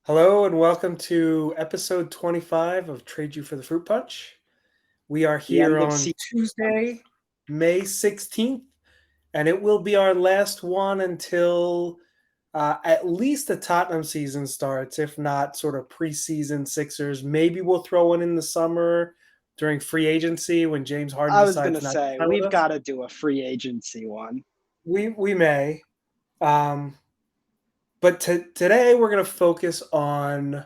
Hello and welcome to episode 25 of Trade You for the Fruit Punch. We are The here end of on season one. Tuesday, May 16th, and it will be our last one until at least the Tottenham season starts, if not sort of preseason Sixers. Maybe we'll throw one in the summer during free agency when James Harden I was gonna decides not to say sign with we've us. got to do a free agency one. We may. Um, but today we're going to focus on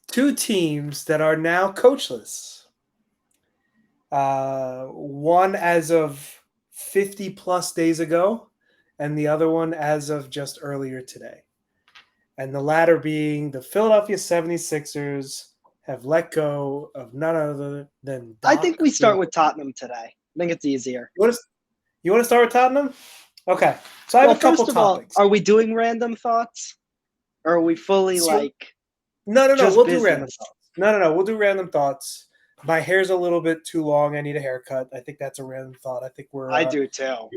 two teams that are now coachless. One as of 50 plus days ago, and the other one as of just earlier today. And the latter being the Philadelphia 76ers have let go of none other than I think Doc we start Rivers. with Tottenham today. I think it's easier. You want to start with Tottenham? Okay. So I have Well, a couple first of all, topics. are we doing random thoughts? Or are we fully So like no. just We'll do random business? thoughts. No. We'll do random thoughts. My hair's a little bit too long. I need a haircut. I think that's a random thought. I think we're I do too.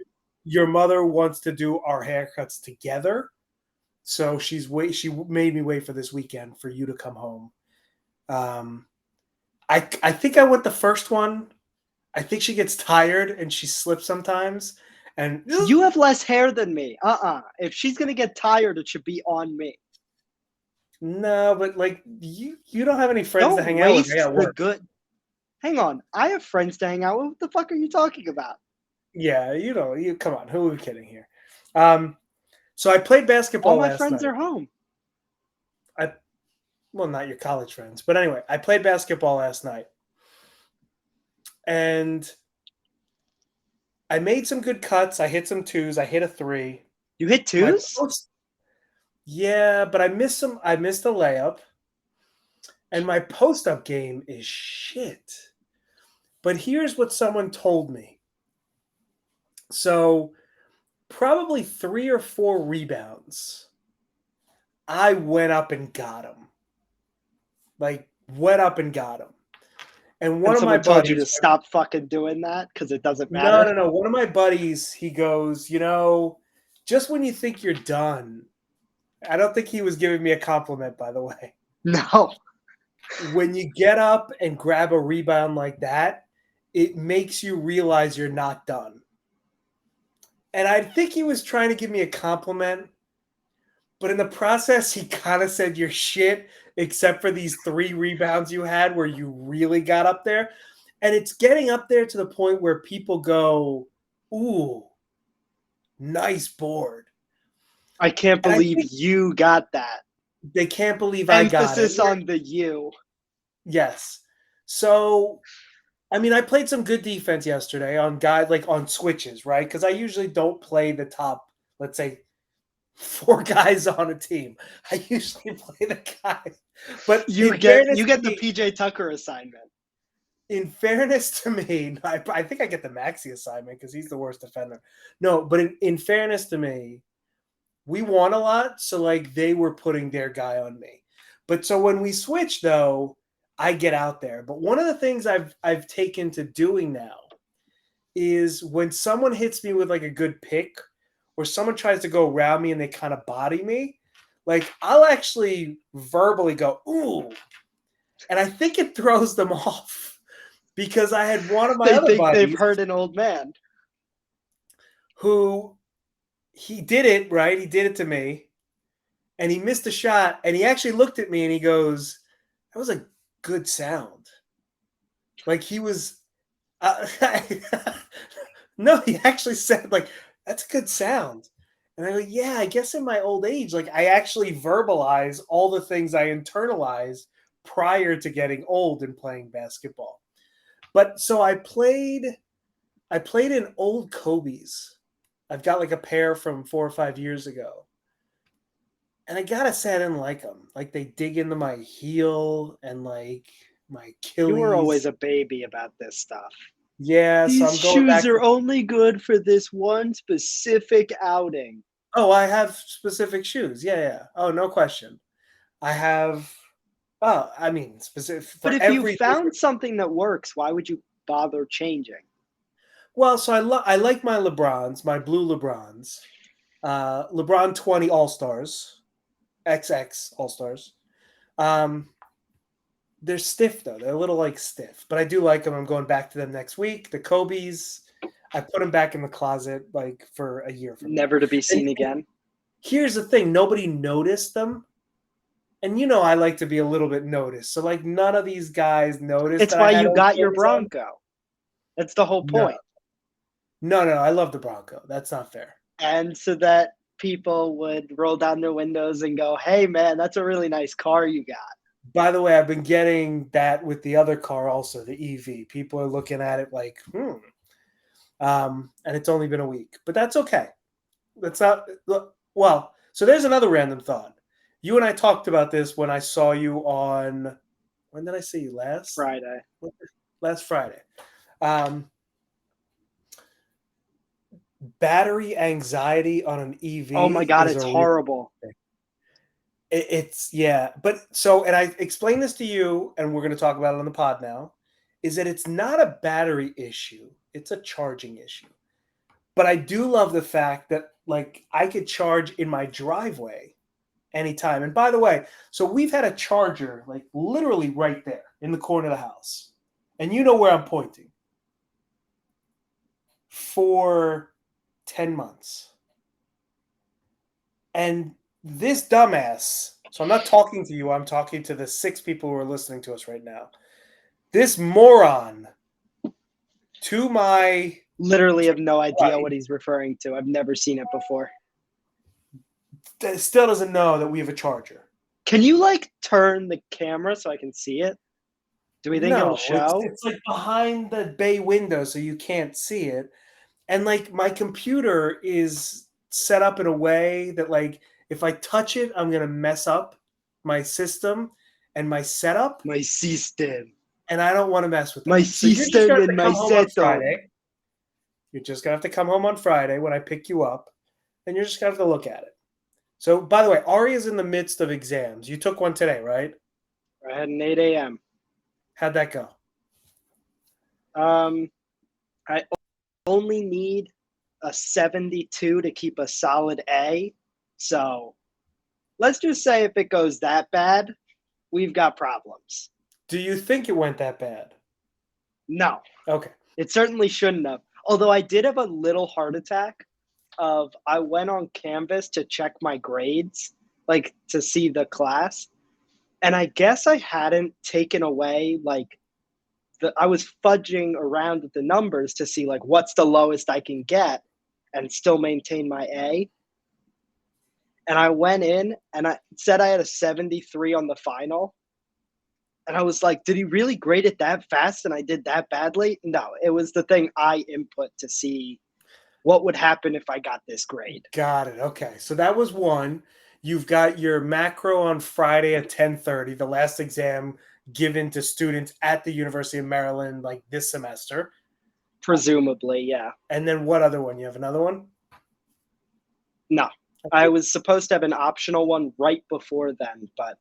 your mother wants to do our haircuts together, so she made me wait for this weekend for you to come home. um I think I went the first one. I think she gets tired and she slips sometimes, and You have less hair than me. If she's gonna get tired, it should be on me. no, but like you don't have any friends to Don't hang out with. I waste got the work. good. Hang on, I have friends to hang out with. What the fuck are you talking about? Yeah, you come on, who are we kidding here? um so I played All basketball my last friends night. are home. I Well, not your college friends, but anyway, I played basketball last night, and I made some good cuts. I hit some twos. I hit a three. You hit My twos? post, yeah, but I missed some. I missed a layup, and my post up game is shit. But here's what someone told me. So probably three or four rebounds. I went up and got them. Like went up and got them. And one And of my someone told you to buddies, stop fucking doing that because it doesn't no, matter? no, no. One of my buddies, he goes, just when you think you're done, I don't think he was giving me a compliment, by the way. No. When you get up and grab a rebound like that, it makes you realize you're not done. And I think he was trying to give me a compliment, but in the process, he kind of said you're shit, except for these three rebounds you had where you really got up there. And it's getting up there to the point where people go, ooh, nice board. I can't And I believe think you got that. they can't believe I got it. Emphasis on the you. Yes. So, I mean, I played some good defense yesterday on guys like on switches, right? Because I usually don't play the top, let's say, four guys on a team. I usually play the guy. But You get the PJ Tucker assignment. in fairness to me, I think I get the Maxi assignment because he's the worst defender. No, but in fairness to me, we won a lot, so like they were putting their guy on me. But so when we switch though, I get out there. But one of the things I've taken to doing now is when someone hits me with like a good pick or someone tries to go around me and they kind of body me, like I'll actually verbally go, ooh. And I think it throws them off because I had one of my They other think they've buddies heard an old man. who he did it, right? He did it to me and he missed a shot and he actually looked at me and he goes, that was a good sound. Like he was, uh, no, he actually said like, that's a good sound. And I go, yeah, I guess in my old age, like I actually verbalize all the things I internalize prior to getting old and playing basketball. But so I played in old Kobe's. I've got like a pair from 4 or 5 years ago. And I gotta say I didn't like them. Like they dig into my heel and like my You were always Achilles. a baby about this stuff. Yeah, so These I'm going shoes back are to. only good for this one specific outing. Oh, I have specific shoes. Yeah. Oh, no question. I have. Oh, I mean, specific But for if you every found different. something that works, why would you bother changing? Well, so I like my LeBrons, my blue LeBrons, LeBron 20 All Stars, XX All Stars. They're stiff though. They're a little like stiff, but I do like them. I'm going back to them next week. The Kobe's, I put them back in the closet like for a year from now. Never to be And seen again. here's the thing: nobody noticed them, and I like to be a little bit noticed. So like none of these guys noticed It's that I why had you got your OTAs on. Bronco. That's the whole No, point. no, I love the Bronco. That's not fair. And so that people would roll down their windows and go, "Hey, man, that's a really nice car you got." By the way, I've been getting that with the other car also, the EV. People are looking at it like, and it's only been a week, but that's okay. That's not well. So there's another random thought. You and I talked about this when I saw you on. When did I see you last? Friday. Last Friday. Battery anxiety on an EV. Oh my God, is it's a real horrible. thing. It's yeah, but so and I explained this to you, and we're going to talk about it on the pod now. Is that it's not a battery issue; it's a charging issue. But I do love the fact that like I could charge in my driveway anytime. And by the way, so we've had a charger like literally right there in the corner of the house. And you know where I'm pointing. For 10 months. And this dumbass, so I'm not talking to you, I'm talking to the 6 people who are listening to us right now. This moron to my Literally have no idea what he's referring to. I've never seen it before. still doesn't know that we have a charger. Can you like turn the camera so I can see it? Do we think it'll show? It's like behind the bay window so you can't see it. And like my computer is set up in a way that like if I touch it, I'm gonna mess up my system and my setup. My system. And I don't want to mess with that. My So you're just system gonna have and to my come home on setup. Friday. You're just gonna have to come home on Friday when I pick you up, and you're just gonna have to look at it. So by the way, Ari is in the midst of exams. You took one today, right? I had an 8 a.m. How'd that go? I only need a 72 to keep a solid A. So let's just say if it goes that bad, we've got problems. Do you think it went that bad? No. Okay. It certainly shouldn't have. Although I did have a little heart attack of I went on Canvas to check my grades, like to see the class. And I guess I hadn't taken away like I was fudging around with the numbers to see like what's the lowest I can get and still maintain my A. And I went in and I said I had a 73 on the final. And I was like, did he really grade it that fast and I did that badly? No, it was the thing I input to see what would happen if I got this grade. Got it. Okay. So that was one. You've got your macro on Friday at 10:30, the last exam given to students at the University of Maryland like this semester. Presumably, yeah. And then what other one? You have another one? No. I was supposed to have an optional one right before then, but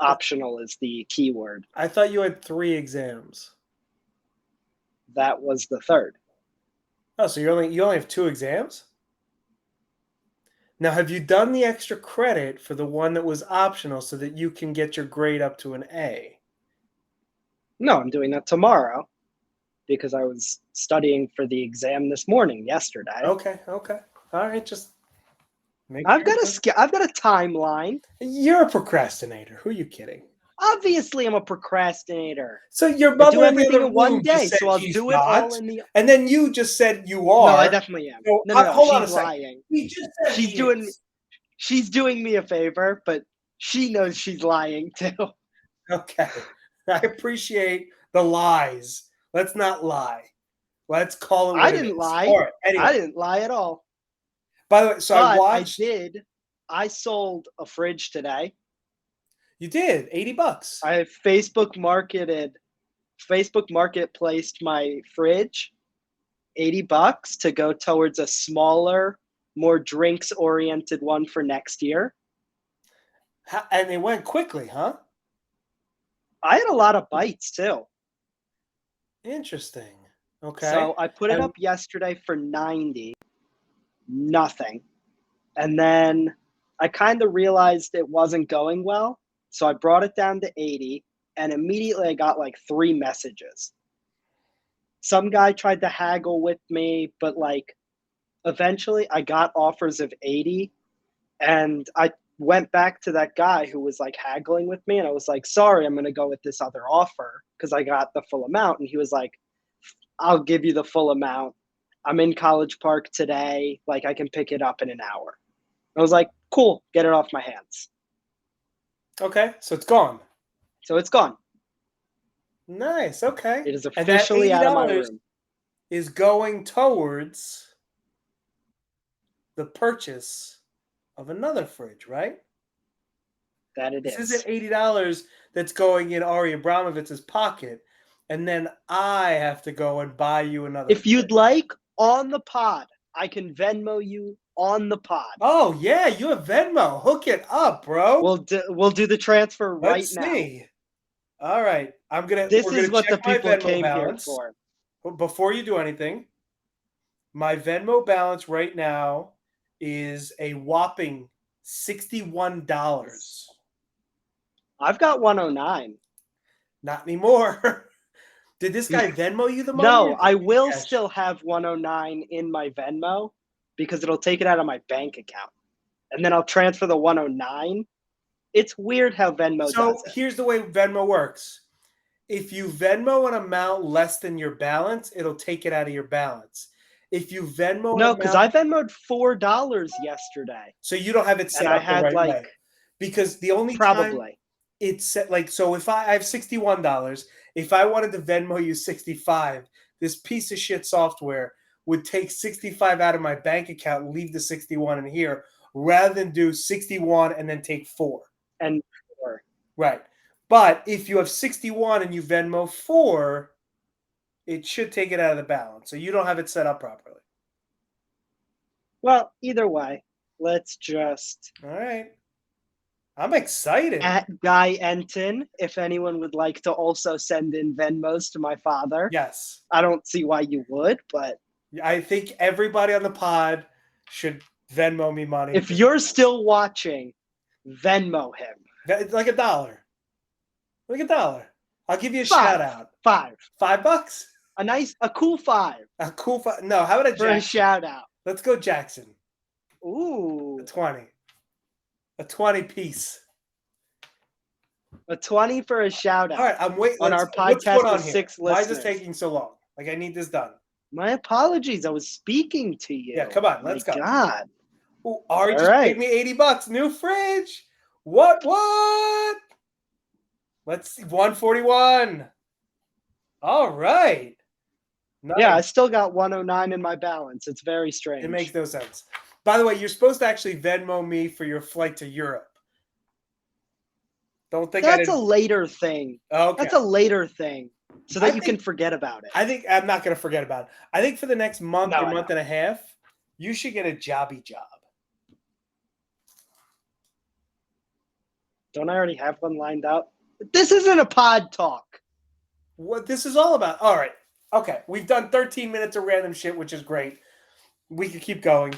optional is the key word. I thought you had 3 exams. That was the third. Oh, so you only have 2 exams? Now, have you done the extra credit for the one that was optional so that you can get your grade up to an A? No, I'm doing that tomorrow because I was studying for the exam this morning, yesterday. Okay. All right, just I've got a timeline. You're a procrastinator. Who are you kidding? Obviously, I'm a procrastinator. So your I mother do in the everything other in one room day, just said so I'll she's do it not, all in the. and then you just said you are. No, I definitely am. So, No. hold on a She's second. lying. He just said She's doing me a favor, but she knows she's lying too. Okay, I appreciate the lies. Let's not lie. Let's call it what I it didn't is. lie. All right, anyway. I didn't lie at all. By the way, so But I sold a fridge today. You did $80. I Facebook marketplaced my fridge, $80 to go towards a smaller, more drinks oriented one for next year. And it went quickly, huh? I had a lot of bites too. Interesting. Okay. So I put it up yesterday for 90, nothing. And then I kind of realized it wasn't going well. So I brought it down to 80, and immediately I got like 3 messages. Some guy tried to haggle with me, but like eventually I got offers of 80, and I went back to that guy who was like haggling with me, and I was like, "Sorry, I'm going to go with this other offer because I got the full amount." And he was like, "I'll give you the full amount. I'm in College Park today. Like I can pick it up in an hour." I was like, "Cool, get it off my hands." Okay, so it's gone. So it's gone. Nice. Okay. It is And that officially out of my $80 room. is going towards the purchase of another fridge, right? That it This is. isn't $80 that's going in Ari Abramovich's pocket, and then I have to go and buy you another If you'd fridge. like, on the pod, I can Venmo you on the pod. Oh yeah, you have Venmo. Hook it up, bro. We'll do the transfer right Let's now. see. All right, This we're is gonna what check the my people Venmo came here balance. for. But before you do anything, my Venmo balance right now is a whopping $61. I've got 109. Not anymore. Did this guy Venmo you the money? No, Or did I you will cash? still have 109 in my Venmo because it'll take it out of my bank account. And then I'll transfer the 109. It's weird how Venmo So does it. here's the way Venmo works. If you Venmo an amount less than your balance, it'll take it out of your balance. If you Venmo No, an because amount, I Venmoed $4 yesterday. so you don't have it And set I up the had right like way. Because the only time probably. it's set, like, so if I have $61, if I wanted to Venmo you 65, this piece of shit software would take 65 out of my bank account, leave the 61 in here, rather than do 61 and then take 4. And four. Right. But if you have 61 and you Venmo 4, it should take it out of the balance. So you don't have it set up properly. Well, either way, let's just All right. I'm excited. at Guy Enton, if anyone would like to also send in Venmos to my father. Yes. I don't see why you would, but I think everybody on the pod should Venmo me money. if you're still watching, Venmo him. Like $1. Like $1. I'll give you a Five. shout out. $5. $5? A cool 5 A cool No, how about a for a Jackson? shout out. Let's go Jackson. Ooh. A 20. A 20 piece. A 20 for a shout out. All right, I'm waiting. On our What's podcast going on with here? 6 Why is listeners. this taking so long? Like, I need this done. My apologies. I was speaking to you. Yeah, come on. Let's go. God. Ooh, Ari All just right. paid me $80. New fridge. What? Let's see. 141. All right. Nice. Yeah, I still got 109 in my balance. It's very strange. It makes no sense. By the way, you're supposed to actually Venmo me for your flight to Europe. Don't think That's a later thing. Okay. That's a later thing, so that you can forget about it. I think I'm not going to forget about it. I think for the next month No, or I month know. and a half, you should get a jobby job. Don't I already have one lined up? This isn't a pod talk. What this is all about. All right. Okay. We've done 13 minutes of random shit, which is great. We could keep going.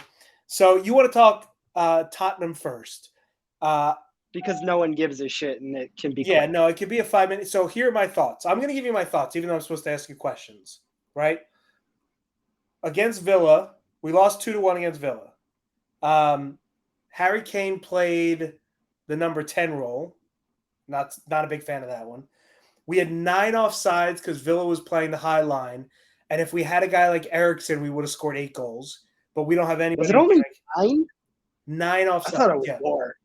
So you want to talk Tottenham first. Because no one gives a shit and it can be Yeah, quick. no, it could be a 5-minute. So here are my thoughts. I'm going to give you my thoughts, even though I'm supposed to ask you questions, right? Against Villa, we lost 2-1 against Villa. Harry Kane played the number 10 role. Not a big fan of that one. We had 9 offsides because Villa was playing the high line. And if we had a guy like Eriksson, we would have scored 8 goals. But we don't have anybody. Was it only 9? 9 offsides. I thought it was more.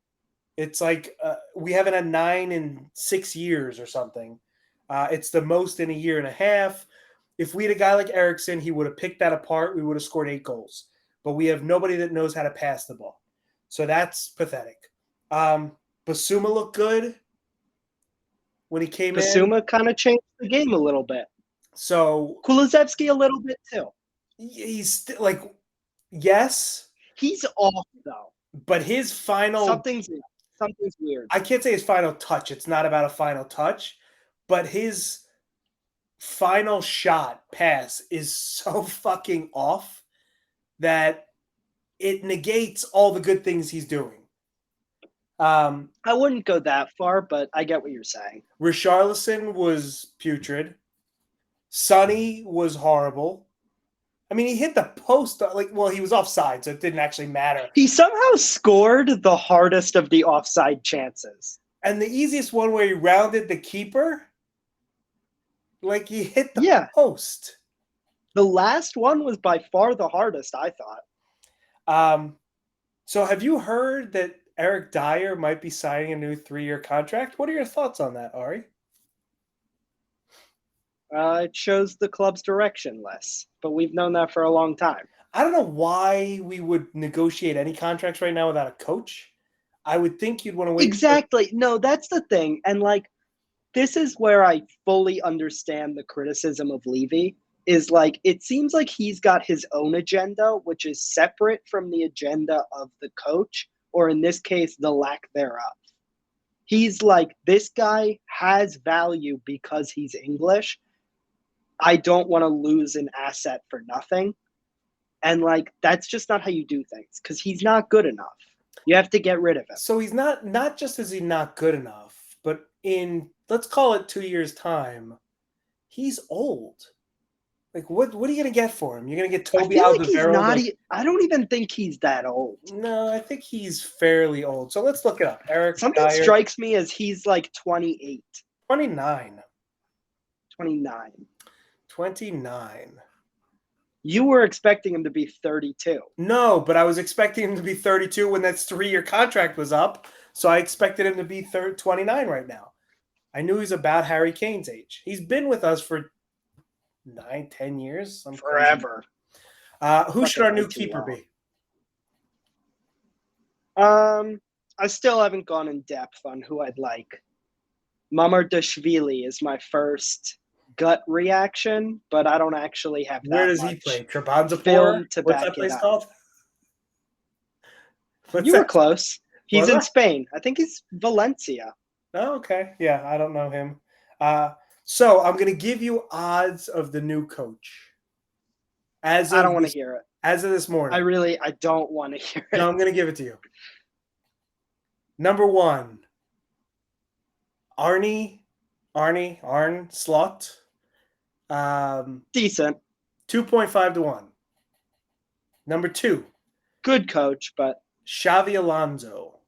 It's like we haven't had 9 in 6 years or something. It's the most in a year and a half. If we had a guy like Eriksson, he would have picked that apart. We would have scored 8 goals. But we have nobody that knows how to pass the ball. So that's pathetic. Basuma looked good when he came in. Basuma kind of changed the game a little bit. So Kulusevski a little bit too. He's still like, yes. He's off though. But his final something's weird. I can't say his final touch. It's not about a final touch, but his final shot pass is so fucking off that it negates all the good things he's doing. I wouldn't go that far, but I get what you're saying. Richarlison was putrid. Sonny was horrible. I mean, he hit the post he was offside, so it didn't actually matter. He somehow scored the hardest of the offside chances. And the easiest one where he rounded the keeper, like he hit the post. The last one was by far the hardest, I thought. So have you heard that Eric Dyer might be signing a new 3-year contract? What are your thoughts on that, Ari? It shows the club's directionless, but we've known that for a long time. I don't know why we would negotiate any contracts right now without a coach. I would think you'd want to wait. Exactly. No, that's the thing. And like, this is where I fully understand the criticism of Levy. Is like, it seems like he's got his own agenda, which is separate from the agenda of the coach, or in this case, the lack thereof. He's like, this guy has value because he's English. I don't want to lose an asset for nothing. And like, that's just not how you do things, because he's not good enough. You have to get rid of him. So he's not just is he not good enough, but in, let's call it 2 years' time, he's old. Like, what are you going to get for him? You're going to get Toby Alderweireld? I don't even think he's that old. No, I think he's fairly old. So let's look it up. Eric Something Dyer, strikes me as he's like 28. 29. 29. 29. You were expecting him to be 32. No, but I was expecting him to be 32 when that 3-year contract was up. So I expected him to be 29 right now. I knew he's about Harry Kane's age. He's been with us for 9-10 years. Forever. Who should our new keeper be? I still haven't gone in depth on who I'd like. Mamardashvili is my first gut reaction, but I don't actually have that Where does much he play? Trabzonspor? film to What's back that place it up. called? You were close. He's in I? Spain. I think he's Valencia. Oh, okay. Yeah, I don't know him. So I'm going to give you odds of the new coach. I don't want to hear it. As of this morning. I don't want to hear it. No, I'm going to give it to you. Number 1, Arne Slot. Decent. 2.5 to 1. Number 2. Good coach, but Xavi Alonso.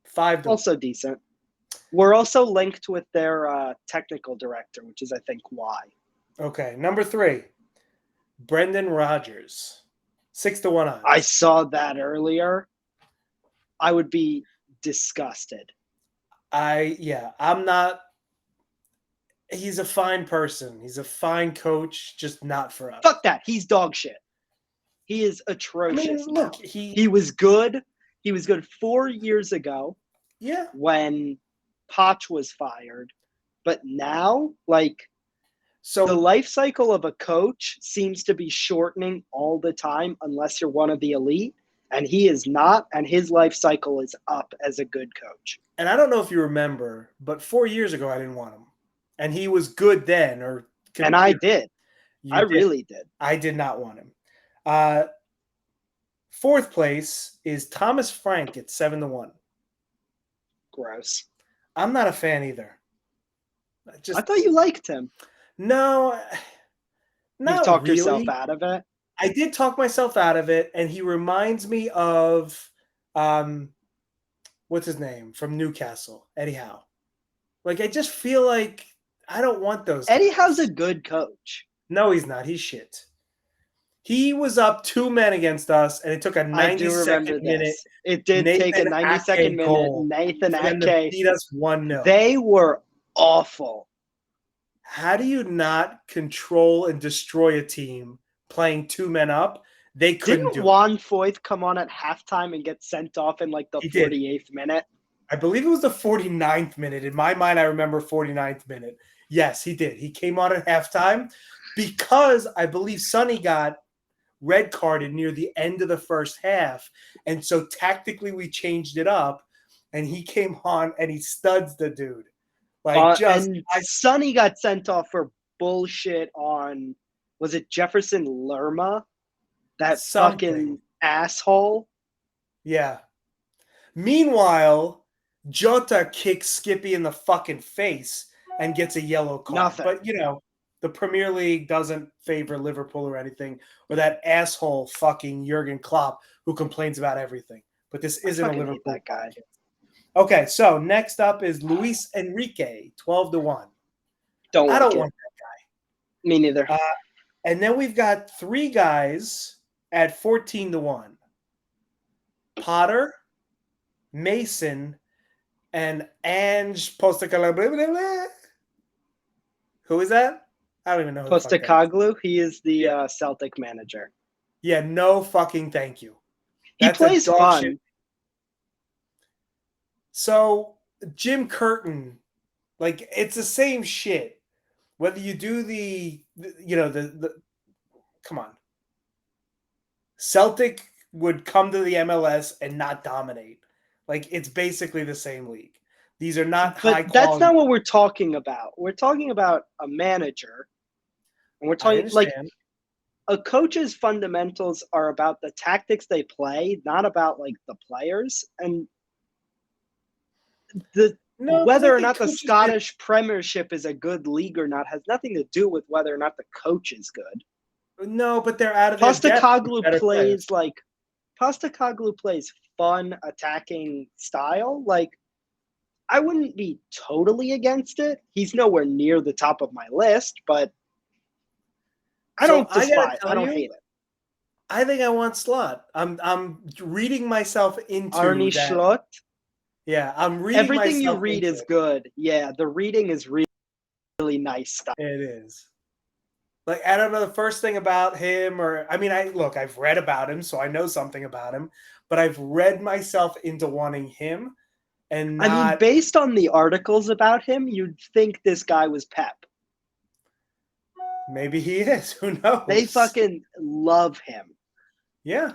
5 to 1. Also decent. We're also linked with their technical director, which is, I think, why. Okay. Number 3, Brendan Rodgers. 6 to 1 odds. I saw that earlier. I would be disgusted. I'm not. He's a fine person. He's a fine coach, just not for us. Fuck that. He's dog shit. He is atrocious. I mean, look, he was good. He was good 4 years ago. Yeah. When Poch was fired. But now, so the life cycle of a coach seems to be shortening all the time unless you're one of the elite. And he is not, and his life cycle is up as a good coach. And I don't know if you remember, but 4 years ago I didn't want him. And he was good then. And I did. I really did. I did not want him. 4th place is Thomas Frank at 7 to 1. Gross. I'm not a fan either. I thought you liked him. No, not you talked really. yourself out of it. I did talk myself out of it, and he reminds me of what's his name from Newcastle, Eddie Howe. Like, I just feel like I don't want those. Eddie Howe's a good coach. No, he's not. He's shit. He was up 2 men against us, and it took a 92nd minute. It did take a 92nd minute. Nathan Ake beat us 1-0. They were awful. How do you not control and destroy a team playing 2 men up? They couldn't do it. Didn't Juan Foyth come on at halftime and get sent off in like the 48th minute? I believe it was the 49th minute. In my mind, I remember 49th minute. Yes, he did. He came on at halftime because I believe Sonny got red carded near the end of the first half. And so tactically we changed it up, and he came on and he studs the dude. Sonny got sent off for bullshit on, was it Jefferson Lerma? That fucking asshole. Yeah. Meanwhile, Jota kicks Skippy in the fucking face and gets a yellow card. Nothing. But, the Premier League doesn't favor Liverpool or anything, or that asshole fucking Jurgen Klopp who complains about everything. But this isn't a fucking hate Liverpool that guy. podcast. Okay, so next up is Luis Enrique, 12-1. Don't I like don't it. want Me neither. And then we've got 3 guys at 14-1. Potter, Mason, and Ange Postecoglou. Who is that? I don't even know who the fuck that is. Postecoglou, he is the Celtic manager. Yeah, no fucking thank you. He plays fun. Shit. So, Jim Curtin, it's the same shit. Whether you do the come on. Celtic would come to the MLS and not dominate. It's basically the same league. These are not high quality. That's not what we're talking about. We're talking about a manager. And we're talking a coach's fundamentals are about the tactics they play, not about the players. And whether or not the Scottish Premiership is a good league or not has nothing to do with whether or not the coach is good. No, but they're out of their depth. Postecoglou plays fun attacking style. I wouldn't be totally against it. He's nowhere near the top of my list, but I don't despise. I don't hate it. I think I want Slot. I'm reading myself into Arne that. Slot. Yeah, I'm reading everything you read is good. Yeah, the reading is really, really nice stuff. It is. I don't know the first thing about him, I've read about him, so I know something about him, but I've read myself into wanting him. And based on the articles about him, you'd think this guy was Pep. Maybe he is. Who knows? They fucking love him. Yeah.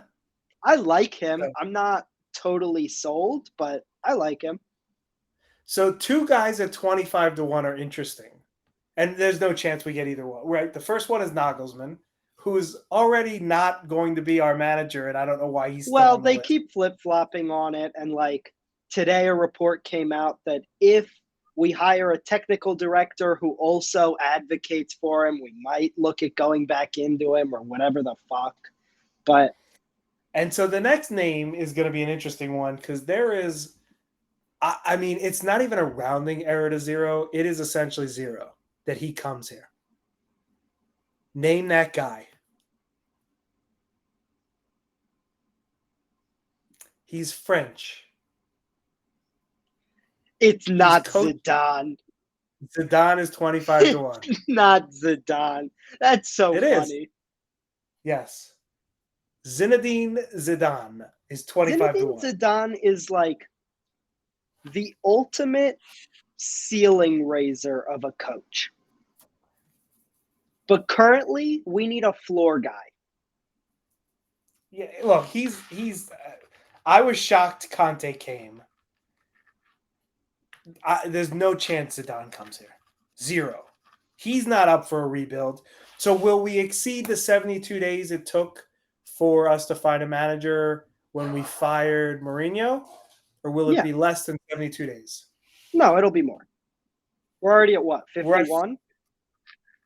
I like him. So, I'm not totally sold, but I like him. So 2 guys at 25-1 are interesting. And there's no chance we get either one, right? The first one is Nagelsmann, who's already not going to be our manager, and I don't know why he's still on the they list. Keep flip-flopping on it, and today a report came out that if we hire a technical director who also advocates for him, we might look at going back into him or whatever the fuck. And so the next name is going to be an interesting one because there is, it's not even a rounding error to 0. It is essentially 0 that he comes here. Name that guy. He's French. It's not Zidane. Zidane is 25-1. Not Zidane. That's so funny. Is. Yes. Zinedine Zidane is 25-1. Zidane is the ultimate ceiling raiser of a coach. But currently, we need a floor guy. Yeah, look, he's. I was shocked Conte came. There's no chance Zidane comes here. 0. He's not up for a rebuild. So will we exceed the 72 days it took for us to find a manager when we fired Mourinho? Or will it be less than 72 days? No, it'll be more. We're already at what, 51?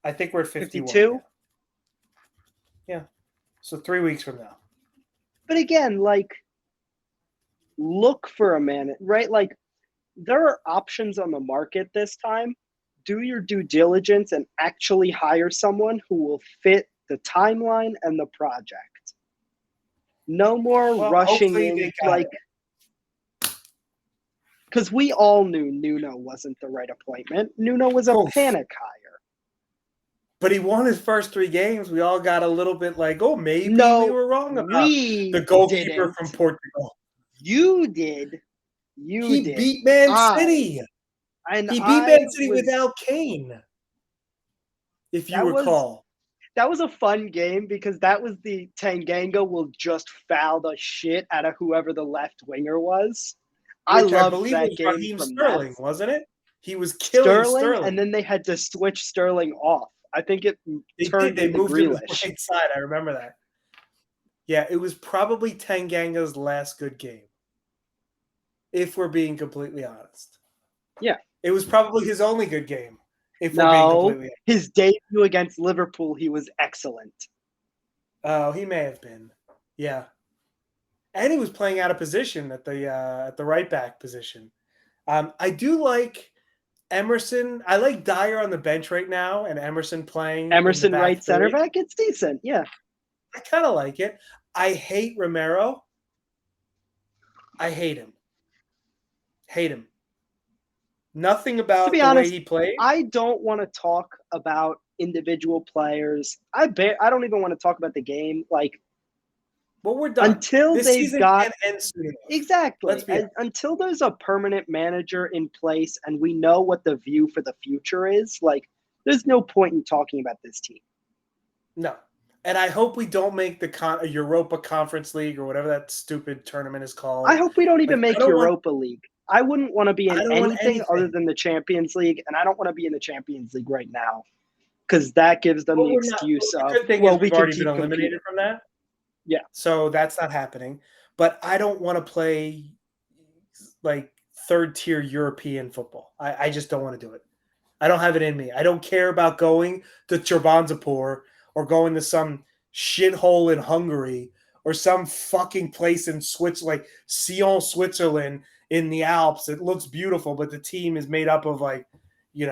I think we're at 51. 52? Yeah. So 3 weeks from now. But again, look for a manager, right? There are options on the market this time. Do your due diligence and actually hire someone who will fit the timeline and the project. No more rushing in, because we all knew Nuno wasn't the right appointment. Nuno was a panic hire. But he won his first 3 games. We all got a little bit maybe we were wrong about the goalkeeper from Portugal. You did. He beat Man City. He beat Man City without Kane. If you recall. That was a fun game because that was the Tanganga will just foul the shit out of whoever the left winger was. I loved that game. Raheem Sterling, wasn't it? He was killing Sterling. And then they had to switch Sterling off. I think it turned They into moved Grealish. to the right side. I remember that. Yeah, it was probably Tanganga's last good game. if we're being completely honest. Yeah. It was probably his only good game, if we're being No, completely honest. his debut against Liverpool, he was excellent. Oh, he may have been. Yeah. And he was playing out of position at the right back position. I do like Emerson. I like Dyer on the bench right now, and Emerson playing in the Emerson, back right center three. back, it's decent. Yeah. I kind of like it. I hate Romero. I hate him. Hate him. Nothing To about be the way honest, he played. I don't want to talk about individual players. I don't even want to talk about the game. Like Well, we're done. until This they've season got can't end soon enough. Let's exactly be honest. until there's a permanent manager in place and we know what the view for the future is. Like there's no point in talking about this team. No. And I hope we don't make the Europa Conference League or whatever that stupid tournament is called. I hope we don't even Like, make Europa League. I wouldn't want to be in I don't want anything other anything. than the Champions League, and I don't want to be in the Champions League right now because that gives them Well, the we're not. excuse The of, good thing well, is we we've can already been keep competing. eliminated from that. Yeah. So that's not happening. But I don't want to play like third tier European football. I just don't want to do it. I don't have it in me. I don't care about going to Trabzonspor or going to some shithole in Hungary or some fucking place in Switzerland, like Sion, Switzerland in the Alps. It looks beautiful, but the team is made up of like, We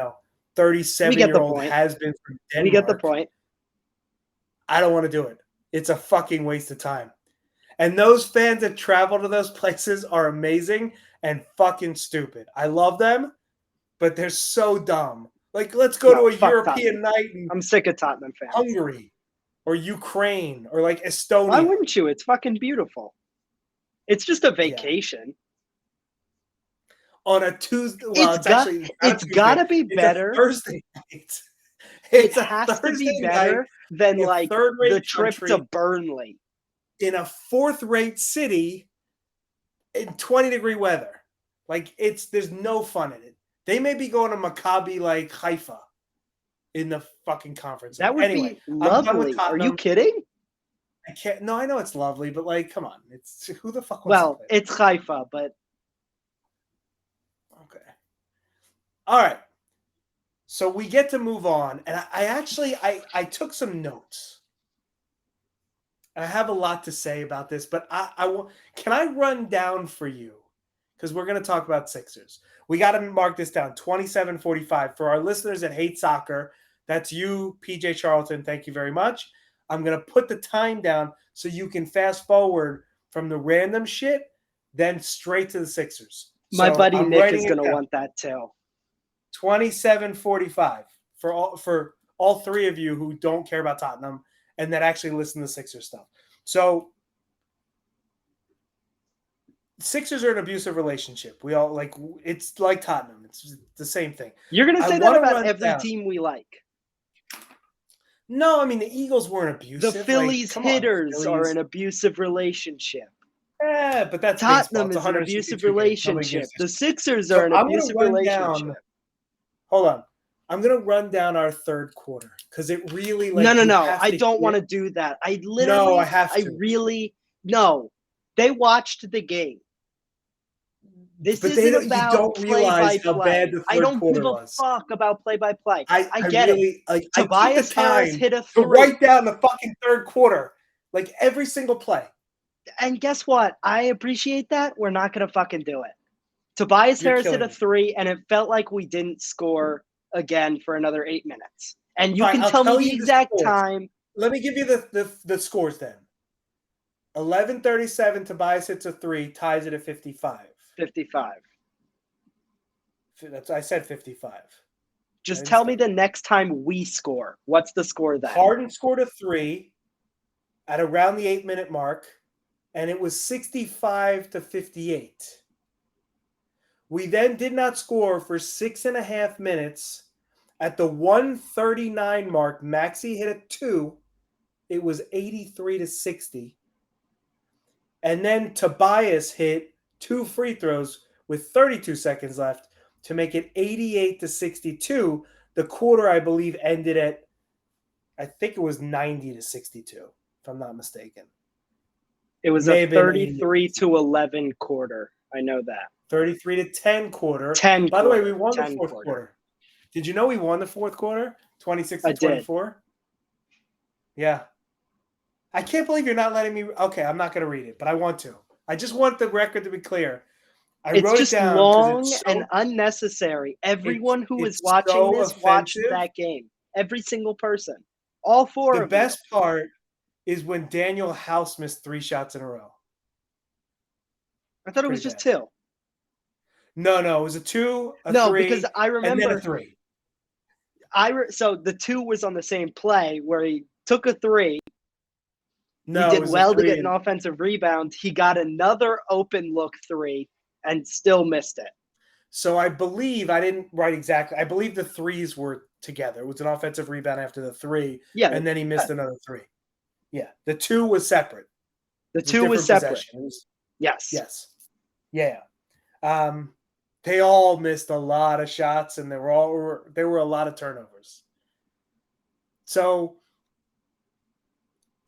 37-year-old has-been from We get the Denmark. point. I don't want to do it. It's a fucking waste of time. And those fans that travel to those places are amazing and fucking stupid. I love them, but they're so dumb. Like, let's go to a Fuck European Tottenham. night in I'm sick of Tottenham fans. Hungary or Ukraine or like Why Estonia. wouldn't you? It's fucking beautiful. It's just a vacation. On a Tuesday. Well, it's actually not a Tuesday. Gotta be It's better. a Thursday night. It It's a has to Thursday be night better than in like third-rate the trip country to Burnley. in a fourth-rate city in 20-degree weather. Like there's no fun in it. They may be going to Maccabi like Haifa in the fucking conference. That would Anyway, be I'm done with lovely. Are you Tottenham. kidding? I can't. No, I know it's lovely, but like, come on. It's who the fuck wants to Well, play? it's Haifa, but Okay. All right. So we get to move on, and I actually took some notes. I have a lot to say about this, but can I run down for you? Because we're going to talk about Sixers. We got to mark this down, 27:45. For our listeners that hate soccer, that's you, PJ Charlton. Thank you very much. I'm going to put the time down so you can fast forward from the random shit, then straight to the Sixers. my So buddy I'm Nick writing is it going to down. want that too. 27:45 for all three of you who don't care about Tottenham and that actually listen to Sixers stuff. So Sixers are an abusive relationship. We all it's like Tottenham. It's the same thing. You're going to I say that wanna about run every down- team we like. No, I mean the Eagles weren't abusive. The Phillies come on, hitters are Phillies. an abusive relationship. Yeah, but that's baseball. Tottenham It's is an 162 abusive games. Nobody relationship. gives a The shit. Sixers So are an I'm gonna abusive run relationship. down. Hold on. I'm gonna run down our third quarter because it really No. I don't want to do that. I have to. No. They watched the game. This But isn't you about don't realize how play-by-play. bad the I third don't quarter give a was. fuck about play-by-play. I get really, it. I took Tobias the Harris time hit a to three. write down the fucking third quarter, like every single play. And guess what? I appreciate that. We're not going to fucking do it. Tobias You're Harris hit killing a me. three, and it felt like we didn't score again for another 8 minutes. And you Fine, can I'll tell me tell the you the exact scores. time. Let me give you the scores then. 11:37, Tobias hits a three, ties it at 55. 55. I said 55. Just tell me the next time we score. What's the score then? Harden scored a three at around the 8-minute mark, and it was 65-58. We then did not score for 6.5 minutes. At the 1:39 mark, Maxey hit a two. It was 83-60. And then Tobias hit two free throws with 32 seconds left to make it 88-62. The quarter, I believe, ended at, I think it was 90-62, if I'm not mistaken. It was May a have been 33-11 quarter. I know that. 33-10 quarter. 10 By the way, quarter. we won the 10 fourth quarter. Did you know we won the fourth quarter? 26 I to did. 24? Yeah. I can't believe you're not letting me. Okay, I'm not going to read it, but I want to. I just want the record to be clear. I It's wrote it just down because long and unnecessary. Everyone who was it's watching so this watched offensive. that game. Every single person. All four The of you. best part is when Daniel House missed 3 shots in a row. I thought it was Pretty just bad. 2. No, it was a 2, a No, 3, because I and then a remember 3. so the 2 was on the same play where he took a 3. He No, it did was a well to 3. get an offensive rebound. He got another open look 3 and still missed it. So I believe, I didn't write exactly. I believe the 3s were together. It was an offensive rebound after the 3, and then he missed another 3. Yeah, the 2 was separate. The 2 was separate. Yes. Yes. Yeah. They all missed a lot of shots, and there were a lot of turnovers. So,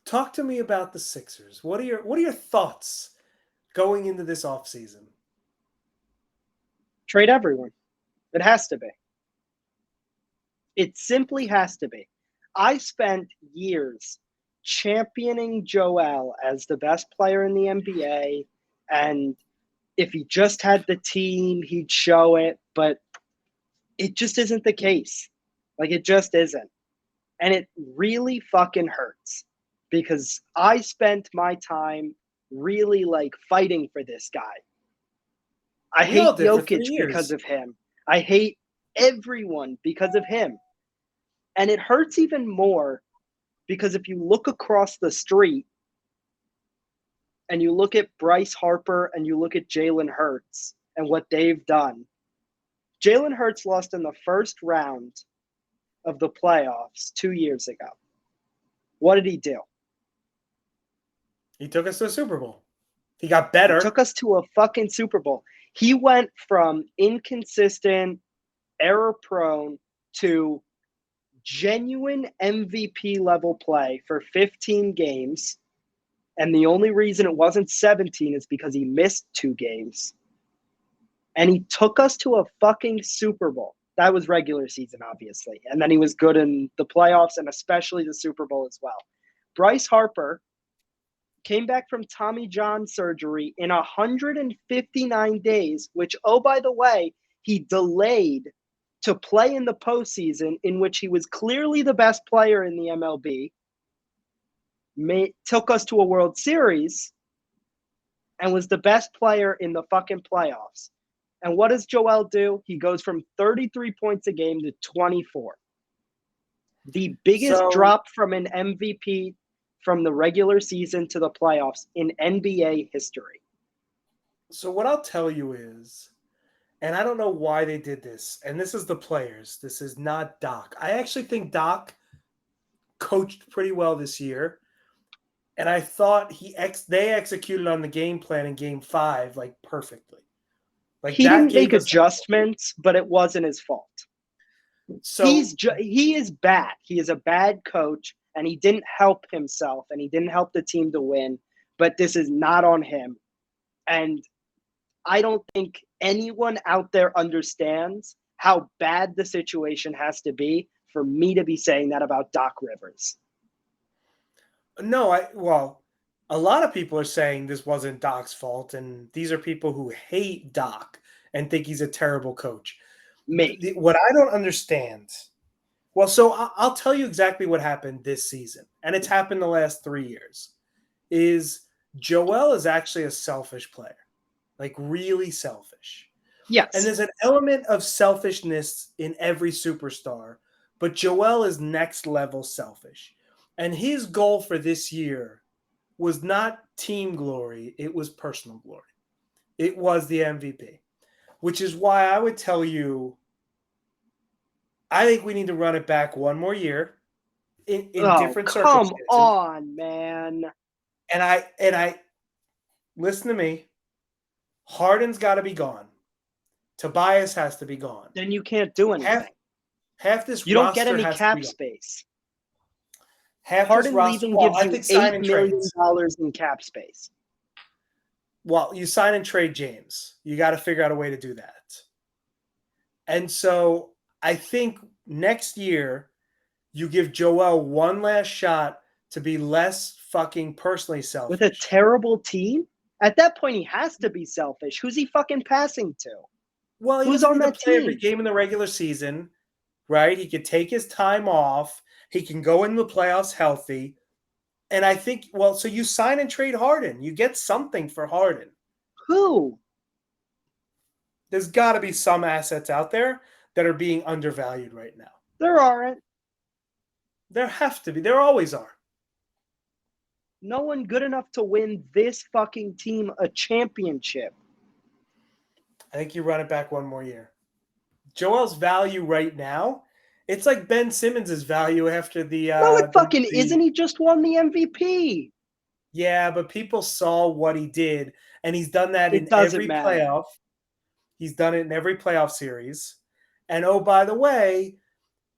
talk to me about the Sixers. What are your thoughts going into this offseason? Trade everyone. It has to be. It simply has to be. I spent years championing Joel as the best player in the NBA, and if he just had the team, he'd show it, but it just isn't the case. Like, it just isn't. And it really fucking hurts because I spent my time really fighting for this guy. I hate Jokic because of him. I hate everyone because of him. And it hurts even more because if you look across the street and you look at Bryce Harper and you look at Jalen Hurts and what they've done, Jalen Hurts lost in the first round of the playoffs 2 years ago. What did he do? He took us to a Super Bowl. He got better. He took us to a fucking Super Bowl. He went from inconsistent, error-prone to genuine MVP level play for 15 games. And the only reason it wasn't 17 is because he missed 2 games. And he took us to a fucking Super Bowl. That was regular season, obviously. And then he was good in the playoffs and especially the Super Bowl as well. Bryce Harper came back from Tommy John surgery in 159 days, which, oh, by the way, he delayed to play in the postseason, in which he was clearly the best player in the MLB, took us to a World Series, and was the best player in the fucking playoffs. And what does Joel do? He goes from 33 points a game to 24. The biggest drop from an MVP from the regular season to the playoffs in NBA history. So what I'll tell you is, and I don't know why they did this, and this is the players. This is not Doc. I actually think Doc coached pretty well this year, and I thought they executed on the game plan in Game 5 perfectly. He didn't make adjustments, but it wasn't his fault. So he is bad. He is a bad coach, and he didn't help himself, and he didn't help the team to win. But this is not on him. And I don't think anyone out there understands how bad the situation has to be for me to be saying that about Doc Rivers. No, a lot of people are saying this wasn't Doc's fault, and these are people who hate Doc and think he's a terrible coach. Me. What I don't understand, so I'll tell you exactly what happened this season, and it's happened the last 3 years, is Joel is actually a selfish player, really selfish. Yes. And there's an element of selfishness in every superstar, but Joel is next level selfish. And his goal for this year was not team glory, it was personal glory. It was the MVP, which is why I would tell you, I think we need to run it back one more year in different circumstances. Come on, man. And I listen to me. Harden's got to be gone. Tobias has to be gone. Then you can't do anything. Half this you don't get any cap space. Half Harden this roster, leaving gives you $8 million in cap space. well, you sign and trade James. You got to figure out a way to do that. And so I think next year you give Joel one last shot to be less fucking personally With a selfish. terrible team? At that point, he has to be selfish. Who's he fucking passing to? Well, he Who's doesn't on need to that play every team? game in the regular season, right? He could take his time off. He can go into the playoffs healthy. And I think, well, so you sign and trade Harden. You get something for Harden. Who? There's got to be some assets out there that are being undervalued right now. There aren't. There have to be. There always are. No one good enough to win this fucking team a championship. I think you run it back one more year. Joel's value right now, it's like Ben Simmons' value after No, it fucking isn't. He just won the MVP. Yeah, but people saw what he did, and he's done that It in doesn't every matter. playoff. He's done it in every playoff series. And oh, by the way,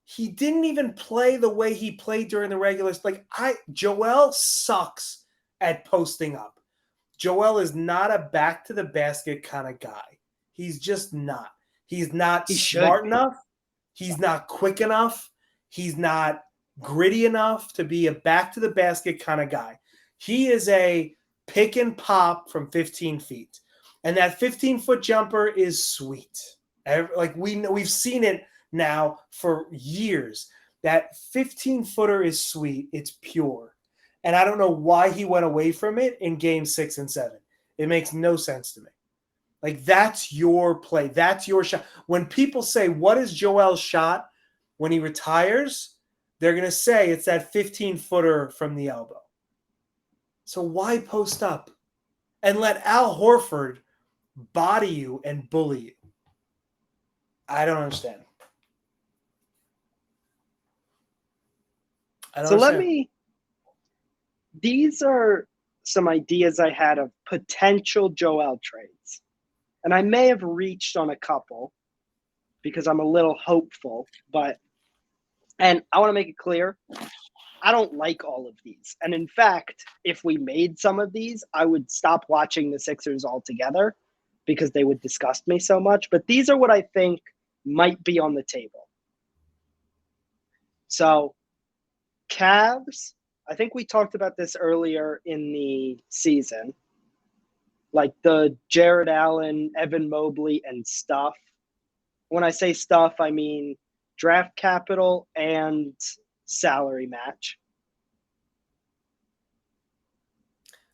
he didn't even play the way he played during the regular. Like Joel sucks at posting up. Joel is not a back to the basket kind of guy. He's just not. He's not He should smart be. enough. He's not quick enough. He's not gritty enough to be a back to the basket kind of guy. He is a pick and pop from 15 feet. And that 15-foot jumper is sweet. Like we've seen it now for years. That 15-footer is sweet. It's pure. And I don't know why he went away from it in game 6 and 7. It makes no sense to me. Like, that's your play. That's your shot. When people say, what is Joel's shot when he retires? They're going to say it's that 15-footer from the elbow. So why post up and let Al Horford body you and bully you? I don't understand. These are some ideas I had of potential Joel trades. And I may have reached on a couple because I'm a little hopeful, and I want to make it clear, I don't like all of these. And in fact, if we made some of these, I would stop watching the Sixers altogether because they would disgust me so much. But these are what I think might be on the table. So, Cavs, I think we talked about this earlier in the season, like the Jared Allen, Evan Mobley, and stuff. When I say stuff, I mean draft capital and salary match.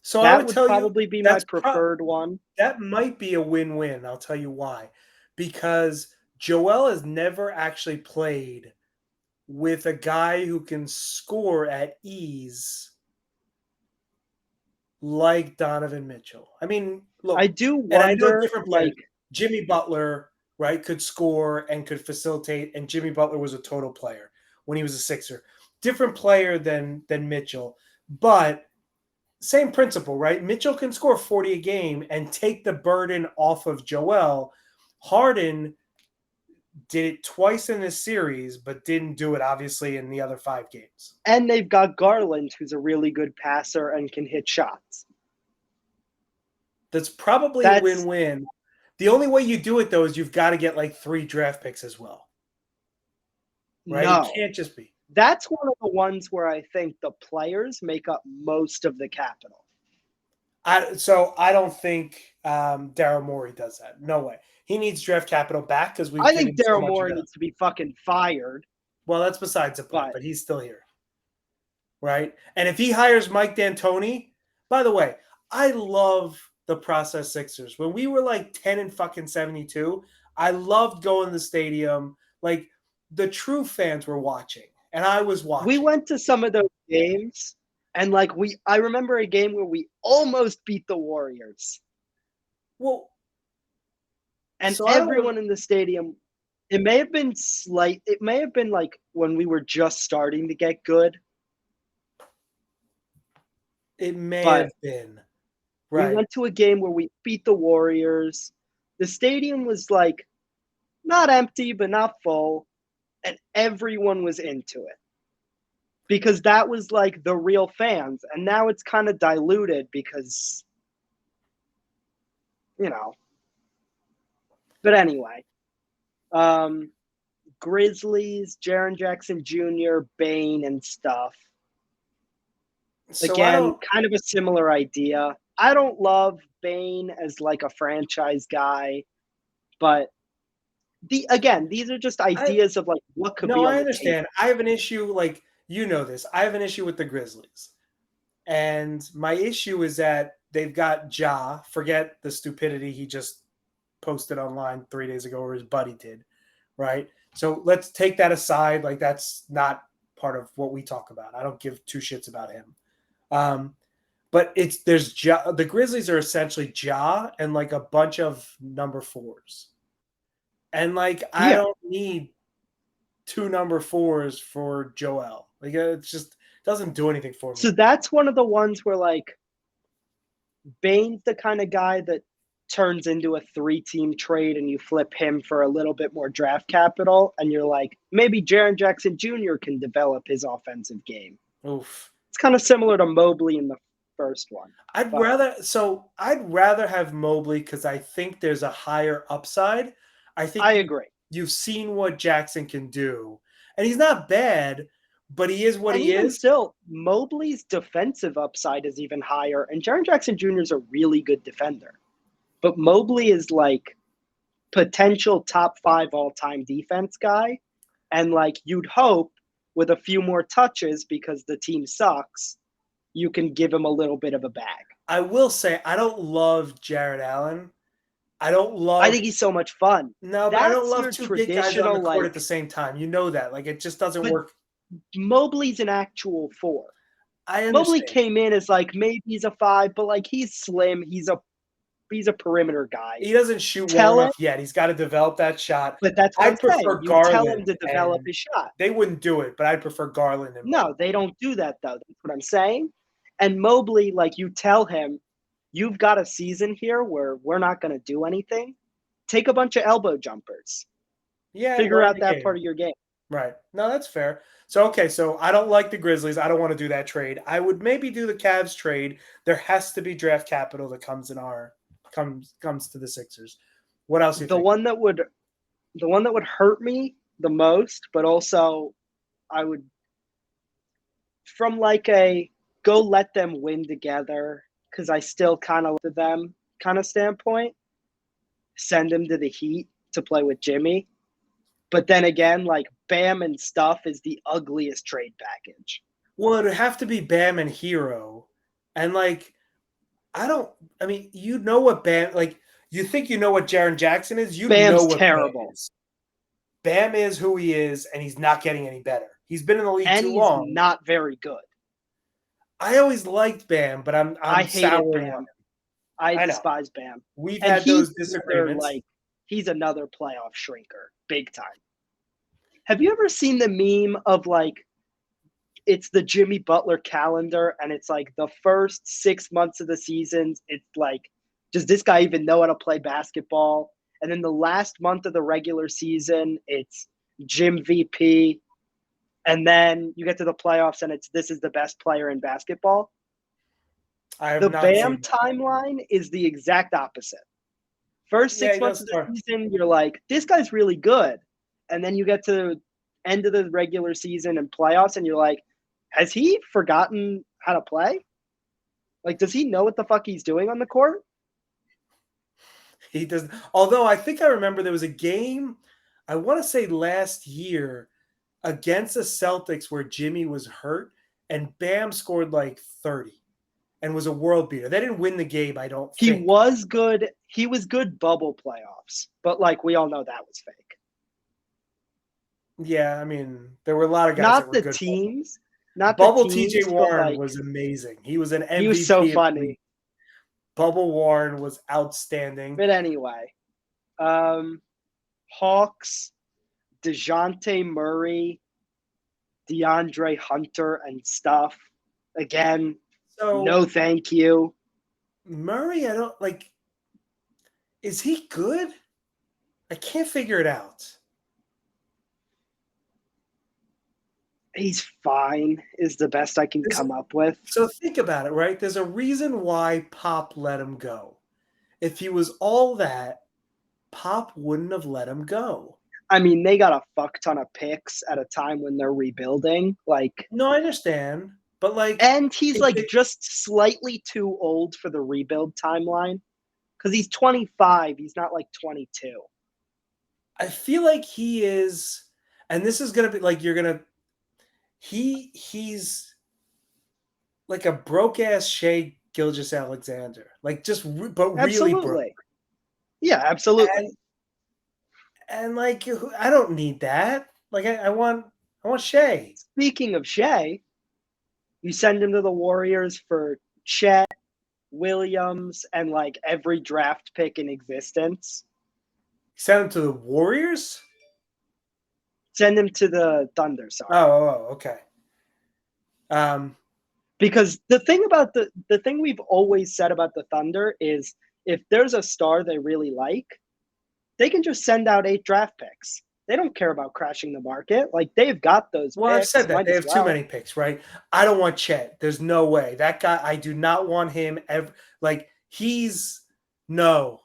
So that I would tell probably you be my preferred one. That might be a win-win. I'll tell you why. Because Joel has never actually played with a guy who can score at ease like Donovan Mitchell. I mean, look, I do wonder, and I know different players. Jimmy Butler, right, could score and could facilitate, and Jimmy Butler was a total player when he was a Sixer. Different player than Mitchell, but same principle, right? Mitchell can score 40 a game and take the burden off of Joel. Harden did it twice in this series, but didn't do it, obviously, in the other 5 games. And they've got Garland, who's a really good passer and can hit shots. That's probably a win-win. The only way you do it, though, is you've got to get like 3 draft picks as well. Right? No. It can't just be. That's one of the ones where I think the players make up most of the capital. So I don't think Daryl Morey does that. No way. He needs draft capital back because I think Daryl Morey needs to be fucking fired. Well, that's besides the point, but he's still here. Right? And if he hires Mike D'Antoni, by the way, I love the process Sixers. When we were like 10 and fucking 72, I loved going to the stadium. Like, the true fans were watching, and I was watching. We went to some of those games, and I remember a game where we almost beat the Warriors. Well, and so everyone in the stadium, it may have been like when we were just starting to get good. It may have been. Right. We went to a game where we beat the Warriors. The stadium was like not empty, but not full. And everyone was into it. Because that was like the real fans. And now it's kind of diluted because you know. But anyway, um, Grizzlies, Jaren Jackson Jr., Bane, and stuff. So I Again, don't. kind of a similar idea. I don't love Bane as like a franchise guy, but these are just I ideas of like what could no, be on I the table. understand. I have an issue. Like you know this. I have an issue with the Grizzlies, and my issue is that they've got Ja. Forget the stupidity he just posted online 3 days ago, or his buddy did. Right. So let's take that aside. Like that's not part of what we talk about. I don't give two shits about him. Um, but there's Ja, the Grizzlies are essentially Ja and like a bunch of number fours. And like I Yeah. don't need two number fours for Joel. Like it just doesn't do anything for So me. that's one of the ones where like Bane's the kind of guy that turns into a 3-team trade and you flip him for a little bit more draft capital and you're like, maybe Jaren Jackson Jr. can develop his offensive game. Oof. It's kind of similar to Mobley in the first one. But I'd rather have Mobley because I think there's a higher upside. I think I agree. you've seen what Jackson can do. And he's not bad, but he is what And he even is. still, Mobley's defensive upside is even higher. And Jaren Jackson Jr. is a really good defender. But Mobley is like potential top 5 all-time defense guy. And like you'd hope with a few more touches because the team sucks, you can give him a little bit of a bag. I will say I don't love Jared Allen. I don't I love think he's so much fun. no, but I don't That's love your two big guys on the traditional court at the like, same time. You know that. Like it just doesn't but work. Mobley's an actual 4. I Mobley understand. came in as like maybe he's a 5, but like he's slim. He's a perimeter guy. He doesn't shoot well Tell him, enough yet. He's got to develop that shot. but that's what I'm I'd saying. prefer You tell him Garland, to develop and his shot. they wouldn't do it, but I'd prefer Garland and Mobley. No, they don't do that though. That's what I'm saying. And Mobley, like you tell him, you've got a season here where we're not going to do anything. Take a bunch of elbow jumpers. Yeah, Figure learn out the that game. part of your game. Right. No, that's fair. So okay, so I don't like the Grizzlies. I don't want to do that trade. I would maybe do the Cavs trade. There has to be draft capital that comes to the Sixers. What else do you The think? one that would the one that would hurt me the most, but also I would from like a go let them win together because I still kind of to them kind of standpoint, send him to the Heat to play with Jimmy. But then again, like Bam and stuff is the ugliest trade package. Well, it'd have to be Bam and Hero. And like I mean, you know what Bam like you think you know what Jaren Jackson is, you know Bam's what Bam terrible. is. Bam is who he is, and he's not getting any better. He's been in the league And too he's long. not very good. I always liked Bam, but I I'm hated souring on Bam. him. I I know. despise Bam. We've And had those disagreements. he's another playoff shrinker, big time. Have you ever seen the meme of like it's the Jimmy Butler calendar and it's like the first 6 months of the season, it's like, does this guy even know how to play basketball? And then the last month of the regular season, it's Jim VP. And then you get to the playoffs and it's this is the best player in basketball. I have The not Bam seen that. timeline is the exact opposite. First Yeah, six he months does of start. the season, you're like, this guy's really good. And then you get to end of the regular season and playoffs, and you're like, has he forgotten how to play? Like, does he know what the fuck he's doing on the court? He does. Although I think I remember there was a game, I want to say last year against the Celtics where Jimmy was hurt and Bam scored like 30 and was a world beater. They didn't win the game, I don't He think. was good. He was good bubble playoffs, but like we all know that was fake. Yeah, I mean, there were a lot of guys that Not were the good. teams, not the Bubble TJ teams, but Warren like was amazing. He was an he was so MVP in the league. funny. Bubble Warren was outstanding. But anyway, Hawks, DeJounte Murray, DeAndre Hunter, and stuff. Again, So no thank you. Murray, I don't like. Is he good? I can't figure it out. He's fine, is the best I can This, come up with. so think about it, right? There's a reason why Pop let him go. if he was all that, Pop wouldn't have let him go. I mean, they got a fuck ton of picks at a time when they're rebuilding. Like, No, I understand, but like, and he's like it, just slightly too old for the rebuild timeline because he's 25. He's not like 22. I feel like he is, and this is gonna be like he's like a broke ass Shea Gilgeous-Alexander, like but really broke. Absolutely. Yeah, absolutely. And like I don't need that. Like I want Shea. Speaking of Shea, you send him to the Warriors for Chet, Williams, and like every draft pick in existence. Send him to the Warriors. Send him to the Thunder. Sorry. Oh, okay. Because the thing we've always said about the Thunder is if there's a star they really like, they can just send out 8 draft picks. They don't care about crashing the market. Like they've got those. Well, picks. I've said that they have too many picks, right? I don't want Chet. There's no way that guy. I do not want him ever. Like he's no.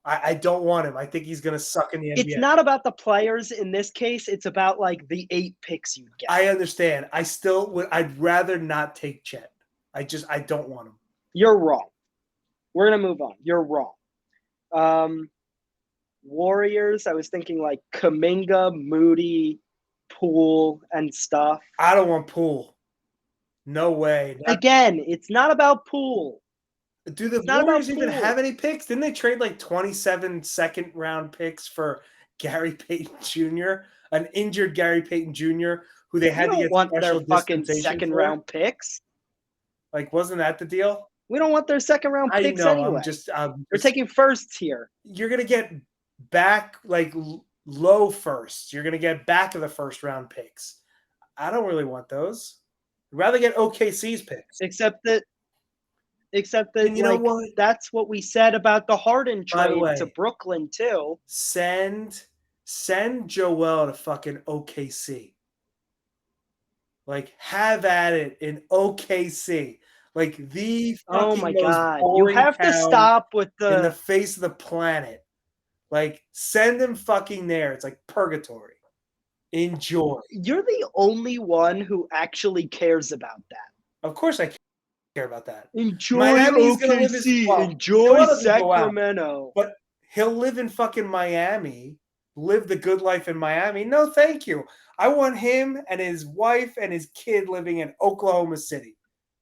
I don't want him. I think he's gonna suck in the NBA. It's not about the players in this case. It's about like the 8 picks you get. I understand. I still would. I'd rather not take Chet. I don't want him. You're wrong. We're gonna move on. You're wrong. Warriors. I was thinking like Kuminga, Moody, Poole, and stuff. I don't want Poole. No way. Again, it's not about Poole. Do the Warriors even have any picks? Didn't they trade like 27 second-round picks for Gary Payton Jr., an injured Gary Payton Jr., who they had to get want special their fucking second-round picks? Like, wasn't that the deal? We don't want their second-round picks anyway. We're taking firsts here. You're going to get back, like, low firsts. You're going to get back of the first-round picks. I don't really want those. I'd rather get OKC's picks. Except that you know what? That's what we said about the Harden trade to Brooklyn too. Send Joel to fucking OKC. Like have at it in OKC. Like the fucking my god, you have to stop with in the face of the planet. Like send him fucking there. It's like purgatory. Enjoy. You're the only one who actually cares about that. Of course I care about that. Enjoy OKC. Enjoy Sacramento. But he'll live in fucking Miami. Live the good life in Miami. No, thank you. I want him and his wife and his kid living in Oklahoma City.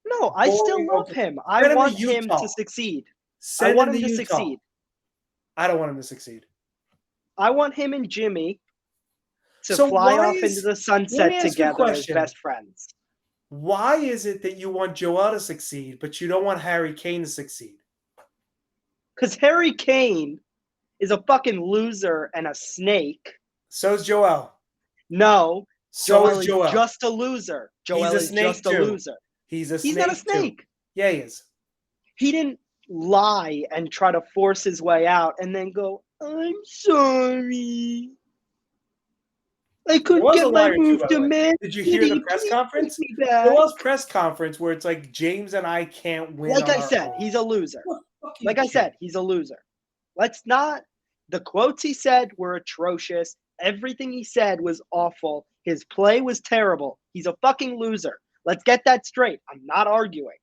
No, I still love him. I want him to succeed. I want him to succeed. I don't want him to succeed. I want him and Jimmy to fly off into the sunset together as best friends. Why is it that you want Joel to succeed, but you don't want Harry Kane to succeed? Because Harry Kane is a fucking loser and a snake. So is Joel. No. So is Joel. Just a loser. Joel is just a loser. He's a snake. He's not a snake. Too. Yeah, he is. He didn't lie and try to force his way out and then go, I'm sorry. I couldn't get my move to man. Did you hear the press conference? Joel's press conference where it's like James and I can't win. Like I said, he's a loser. Like I said, he's a loser. Let's not. The quotes he said were atrocious. Everything he said was awful. His play was terrible. He's a fucking loser. Let's get that straight. I'm not arguing.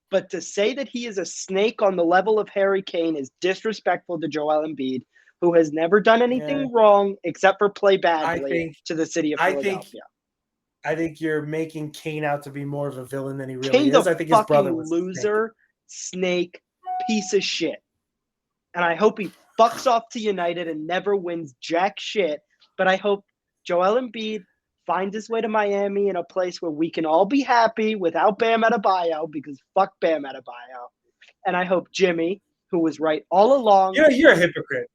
But to say that he is a snake on the level of Harry Kane is disrespectful to Joel Embiid, who has never done anything wrong except for play badly to the city of Philadelphia. I think you're making Kane out to be more of a villain than he really Kane's is. I think his brother was loser, snake, piece of shit. And I hope he fucks off to United and never wins jack shit. But I hope Joel Embiid finds his way to Miami in a place where we can all be happy without Bam Adebayo, because fuck Bam Adebayo. And I hope Jimmy, who was right all along. You're a hypocrite.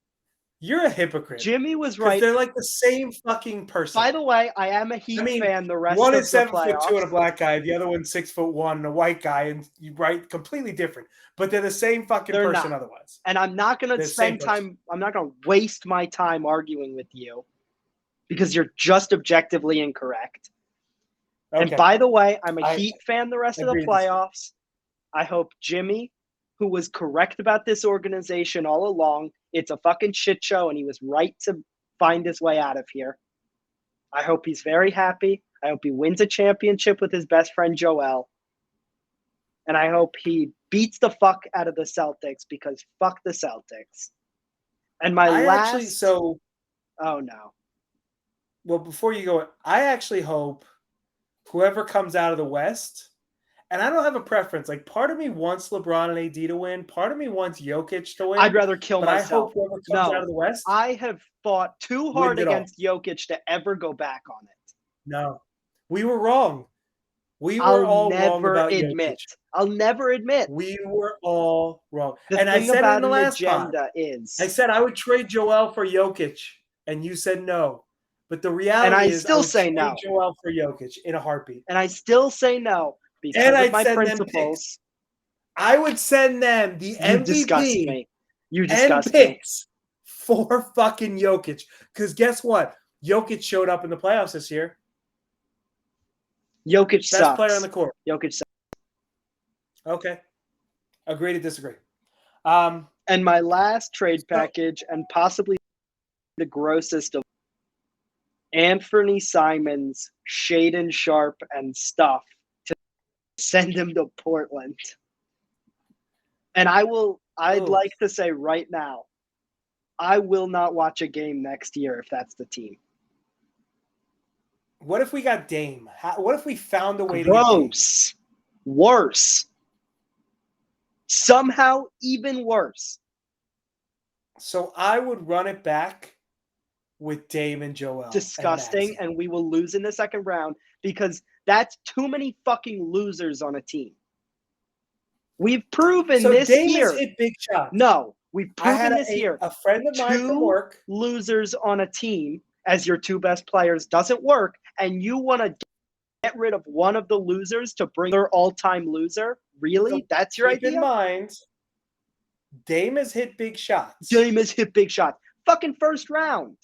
You're a hypocrite. Jimmy was right. They're like the same fucking person. By the way, I am a Heat fan. The rest one of is the 7'2" and a black guy. The other one's 6'1" and a white guy, and you completely different. But they're the same fucking person otherwise. And I'm not going to spend time. I'm not going to waste my time arguing with you because you're just objectively incorrect. Okay. And by the way, I'm a Heat fan. The rest of the playoffs. I hope Jimmy, who was correct about this organization all along. It's a fucking shit show, and he was right to find his way out of here. I hope he's very happy. I hope he wins a championship with his best friend Joel. And I hope he beats the fuck out of the Celtics, because fuck the Celtics. And my last... Oh, no. Well, before you go, I actually hope whoever comes out of the West, and I don't have a preference. Like, part of me wants LeBron and AD to win. Part of me wants Jokic to win. I'd rather kill myself. I hope whoever comes out of the West. I have fought too hard against Jokic to ever go back on it. No. We were wrong. We were all wrong about Jokic. I'll never admit. We were all wrong. And I said in the last agenda I said I would trade Joel for Jokic, and you said no. But the reality is I would trade Joel for Jokic in a heartbeat. And I still say no because of my principles. I would send them the MVP disgust me. You disgust and picks for fucking Jokic. Because guess what? Jokic showed up in the playoffs this year. Jokic sucks. Best player on the court. Jokic sucks. Okay. Agree to disagree. And my last trade package, and possibly the grossest of Anthony Simons, Shaden Sharp, and stuff to send him to Portland. And I'd like to say right now, I will not watch a game next year if that's the team. What if we got Dame? What if we found a way to get Dame? Worse. Somehow even worse. So I would run it back with Dame and Joel. Disgusting, and we will lose in the second round because that's too many fucking losers on a team. We've proven this Dame year. Has hit big shots. No, we've proven this year. A friend of mine from work. Losers on a team as your two best players doesn't work, and you want to get rid of one of the losers to bring their all-time loser? Really? So that's your idea? Keep in mind, Dame has hit big shots. Dame has hit big shots. Fucking first round.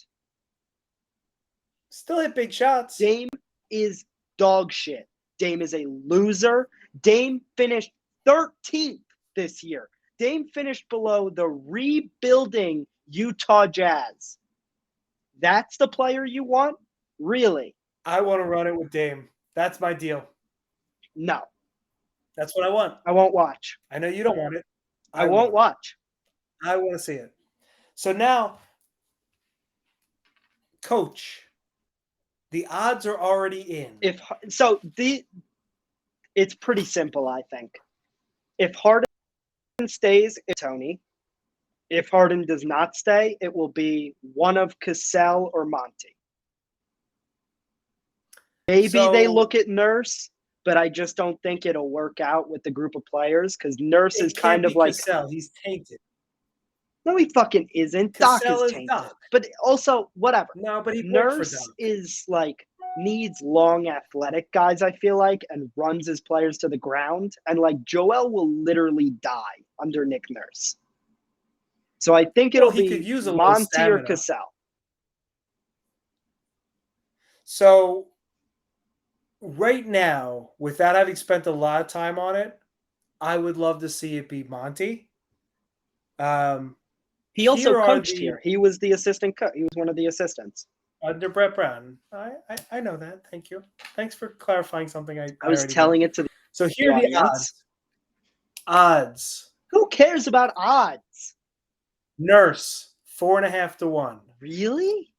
Still hit big shots. Dame is dog shit. Dame is a loser. Dame finished 13th this year. Dame finished below the rebuilding Utah Jazz. That's the player you want? Really? I want to run it with Dame. That's my deal. No. That's what I want. I won't watch. I know you don't want it. I won't watch. I want to see it. So now, Coach, the odds are already in. It's pretty simple, I think. If Harden stays, it's Tony. If Harden does not stay, it will be one of Cassell or Monty. Maybe they look at Nurse, but I just don't think it'll work out with the group of players because Nurse is kind of like Cassell. He's tainted. No, he fucking isn't. Doc is tainted. Doc. But also, whatever. No, but Nurse is like needs long athletic guys, I feel like, and runs his players to the ground. And like Joel will literally die under Nick Nurse. So I think it'll be Monty or Cassell. So right now, without having spent a lot of time on it, I would love to see it be Monty. He also coached here. He was the assistant coach. He was one of the assistants. Under Brett Brown. I know that. Thank you. Thanks for clarifying something I was telling it to the So here are the odds. Odds. Who cares about odds? Nurse, 4.5 to 1. Really?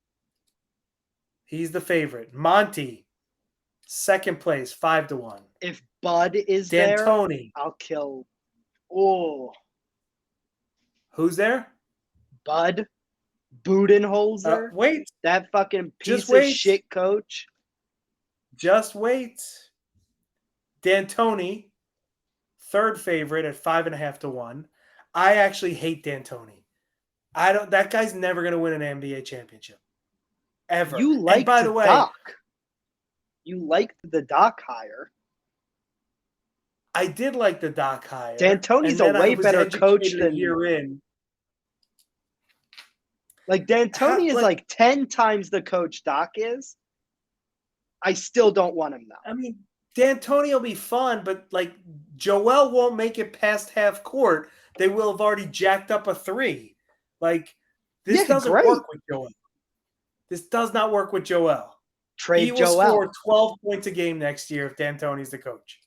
He's the favorite. Monty, second place, 5 to 1. If Bud is D'Antoni, I'll kill. Oh. Who's there? Bud Budenholzer. Wait. That fucking piece of shit coach. Just wait. D'Antoni, third favorite at 5.5 to 1. I actually hate D'Antoni. That guy's never going to win an NBA championship. Ever. You like by the way, Doc. You liked the Doc hire. I did like the Doc hire. D'Antoni's a way better coach than year in. Like D'Antoni is like 10 times the coach Doc is. I still don't want him though. I mean, D'Antoni will be fun, but like Joel won't make it past half court they will have already jacked up a 3. Like, this Yeah, doesn't great. work with Joel. This does not work with Joel. Trade He will Joel. score 12 points a game next year if D'Antoni's the coach.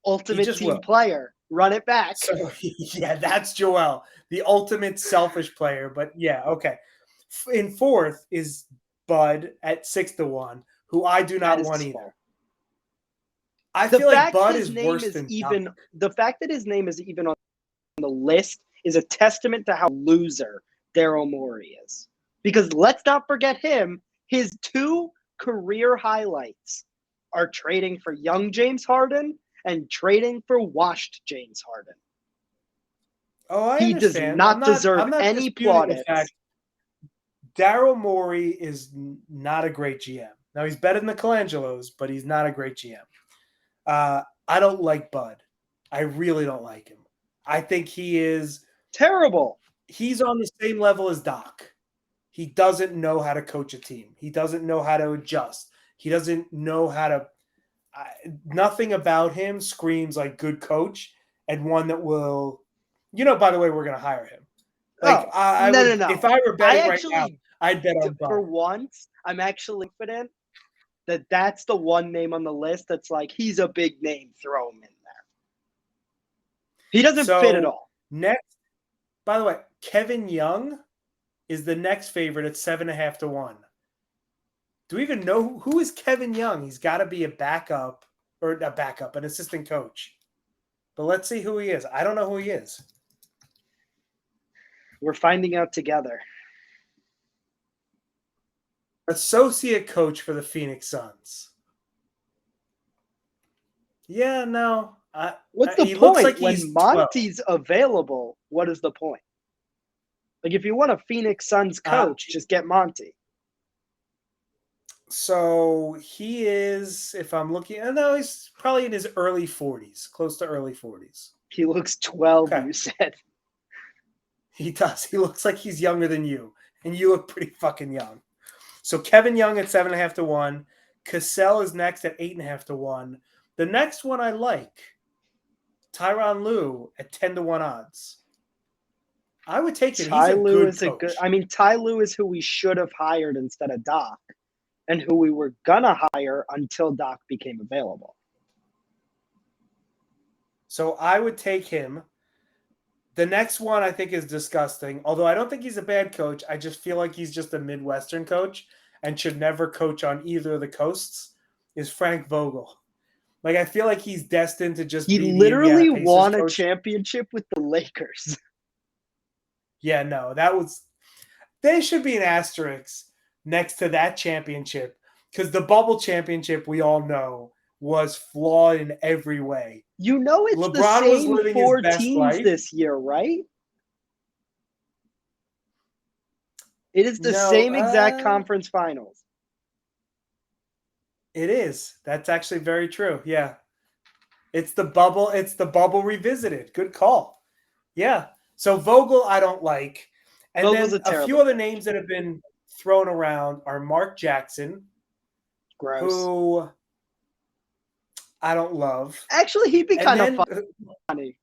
Ultimate team will. player. Run it back. So, yeah, that's Joel, the ultimate selfish player. But, yeah, okay. In fourth is Bud at 6-1, who I do not want either. I feel like Bud is worse than Dunk. The fact that his name is even on the list is a testament to how loser Daryl Morey is. Because let's not forget him. His 2 career highlights are trading for young James Harden and trading for washed James Harden. Oh, I understand. Does not deserve any plaudits. Daryl Morey is not a great GM. Now, he's better than the Colangelos, but he's not a great GM. I don't like Bud. I really don't like him. I think he is terrible. He's on the same level as Doc. He doesn't know how to coach a team. He doesn't know how to adjust. He doesn't know how to nothing about him screams like good coach and one that will, by the way, we're going to hire him. Like, no. If I were betting right now, I'd bet on Bud. For once, I'm actually confident that that's the one name on the list that's like, he's a big name, throw him in there. He doesn't fit at all. Next, by the way, Kevin Young is the next favorite at 7.5-1. Do we even know who is Kevin Young? He's got to be an assistant coach. But let's see who he is. I don't know who he is. We're finding out together. Associate coach for the Phoenix Suns. Yeah, no. What's the point? Looks like when Monty's available, what is the point? Like, if you want a Phoenix Suns coach, just get Monty. So he is, if I'm looking, no, he's probably in his early 40s, close to early 40s. He looks 12, okay. You said. He does. He looks like he's younger than you, and you look pretty fucking young. So Kevin Young at 7.5-1. Cassell is next at 8.5-1. The next one I like, Tyronn Lue at 10-1 odds. I would take him. He's a good coach. Ty Lue is who we should have hired instead of Doc, and who we were gonna hire until Doc became available. So I would take him. The next one I think is disgusting. Although I don't think he's a bad coach. I just feel like he's just a Midwestern coach and should never coach on either of the coasts, is Frank Vogel. Like, I feel like he's destined to just be the literally won a championship with the Lakers. Yeah, no, there should be an asterisk next to that championship, because the bubble championship, we all know, was flawed in every way. It's LeBron the same 4 teams this year, right? It is the same exact conference finals. It is. That's actually very true. Yeah. It's the bubble. It's the bubble revisited. Good call. Yeah. So Vogel, I don't like. And Vogel's then a few other names that have been thrown around are Mark Jackson, who I don't love. Actually, he'd be kind of funny.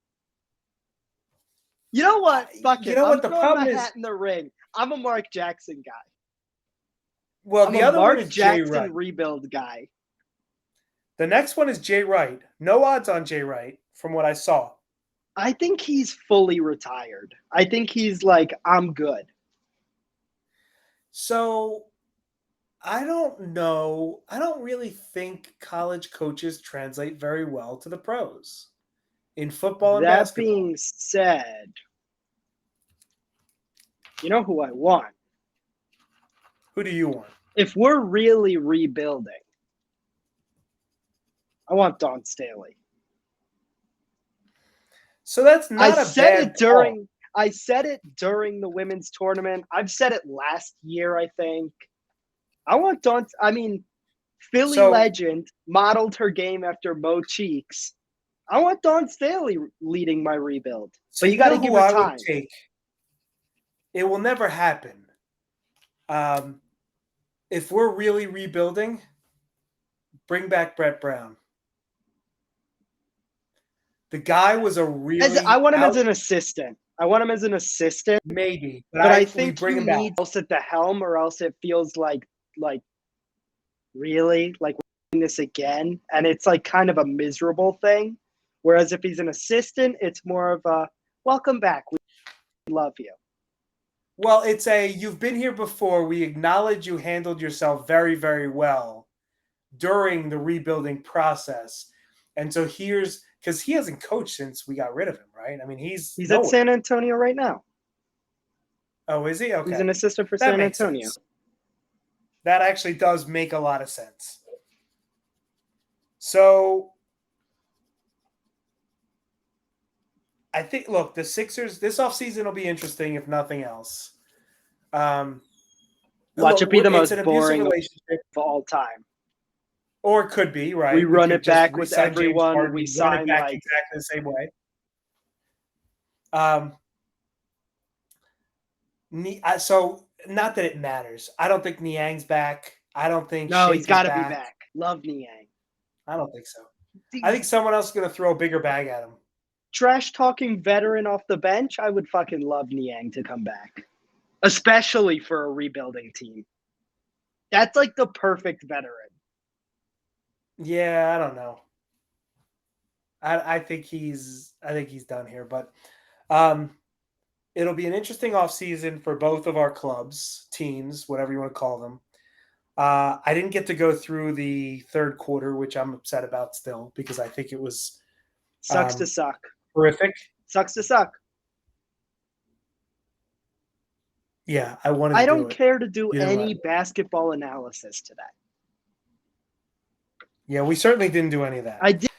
You know what? Fuck it. I'm throwing my hat in the ring. I'm a Mark Jackson guy. Well, the other one is Jay Wright. Rebuild guy. The next one is Jay Wright. No odds on Jay Wright from what I saw. I think he's fully retired. I think he's like, I'm good. So, I don't know. I don't really think college coaches translate very well to the pros in football and basketball. That being said, you know who I want? Who do you want? If we're really rebuilding, I want Dawn Staley. So that's not a bad call. I said it during the women's tournament. I've said it last year, I think. I want Dawn. Philly legend modeled her game after Mo Cheeks. I want Dawn Staley leading my rebuild. So but you got to give her time. It will never happen. If we're really rebuilding, bring back Brett Brown. The guy was a really I want him as an assistant. maybe, but I we think bring you him back. need else at the helm, or else it feels like really like we're doing this again, and it's like kind of a miserable thing. Whereas if he's an assistant, it's more of a welcome back. We love you. Well, it's you've been here before. We acknowledge you handled yourself very, very well during the rebuilding process. And so because he hasn't coached since we got rid of him, right? I mean, he's He's nowhere. at San Antonio right now. Oh, is he? Okay. He's an assistant for That San makes Antonio. sense. That actually does make a lot of sense. So I think, look, the Sixers, this offseason will be interesting if nothing else. Watch it be the most boring relationship of all time. Or it could be, right? We run could it back just with re-sign James everyone. Harden, We run sign it back like exactly the same way. So not that it matters. I don't think Niang's back. I don't think no, Shake he's got to is be back. back. Love Niang. I don't think so. I think someone else is going to throw a bigger bag at him. Trash talking veteran off the bench. I would fucking love Niang to come back, especially for a rebuilding team. That's like the perfect veteran. Yeah, I don't know. I think he's done here, but it'll be an interesting offseason for both of our clubs, teams, whatever you want to call them. I didn't get to go through the third quarter, which I'm upset about still because I think it was sucks to suck. Horrific. Sucks to suck. Yeah, I wanted. I don't care to do any basketball analysis today. Yeah, we certainly didn't do any of that. I did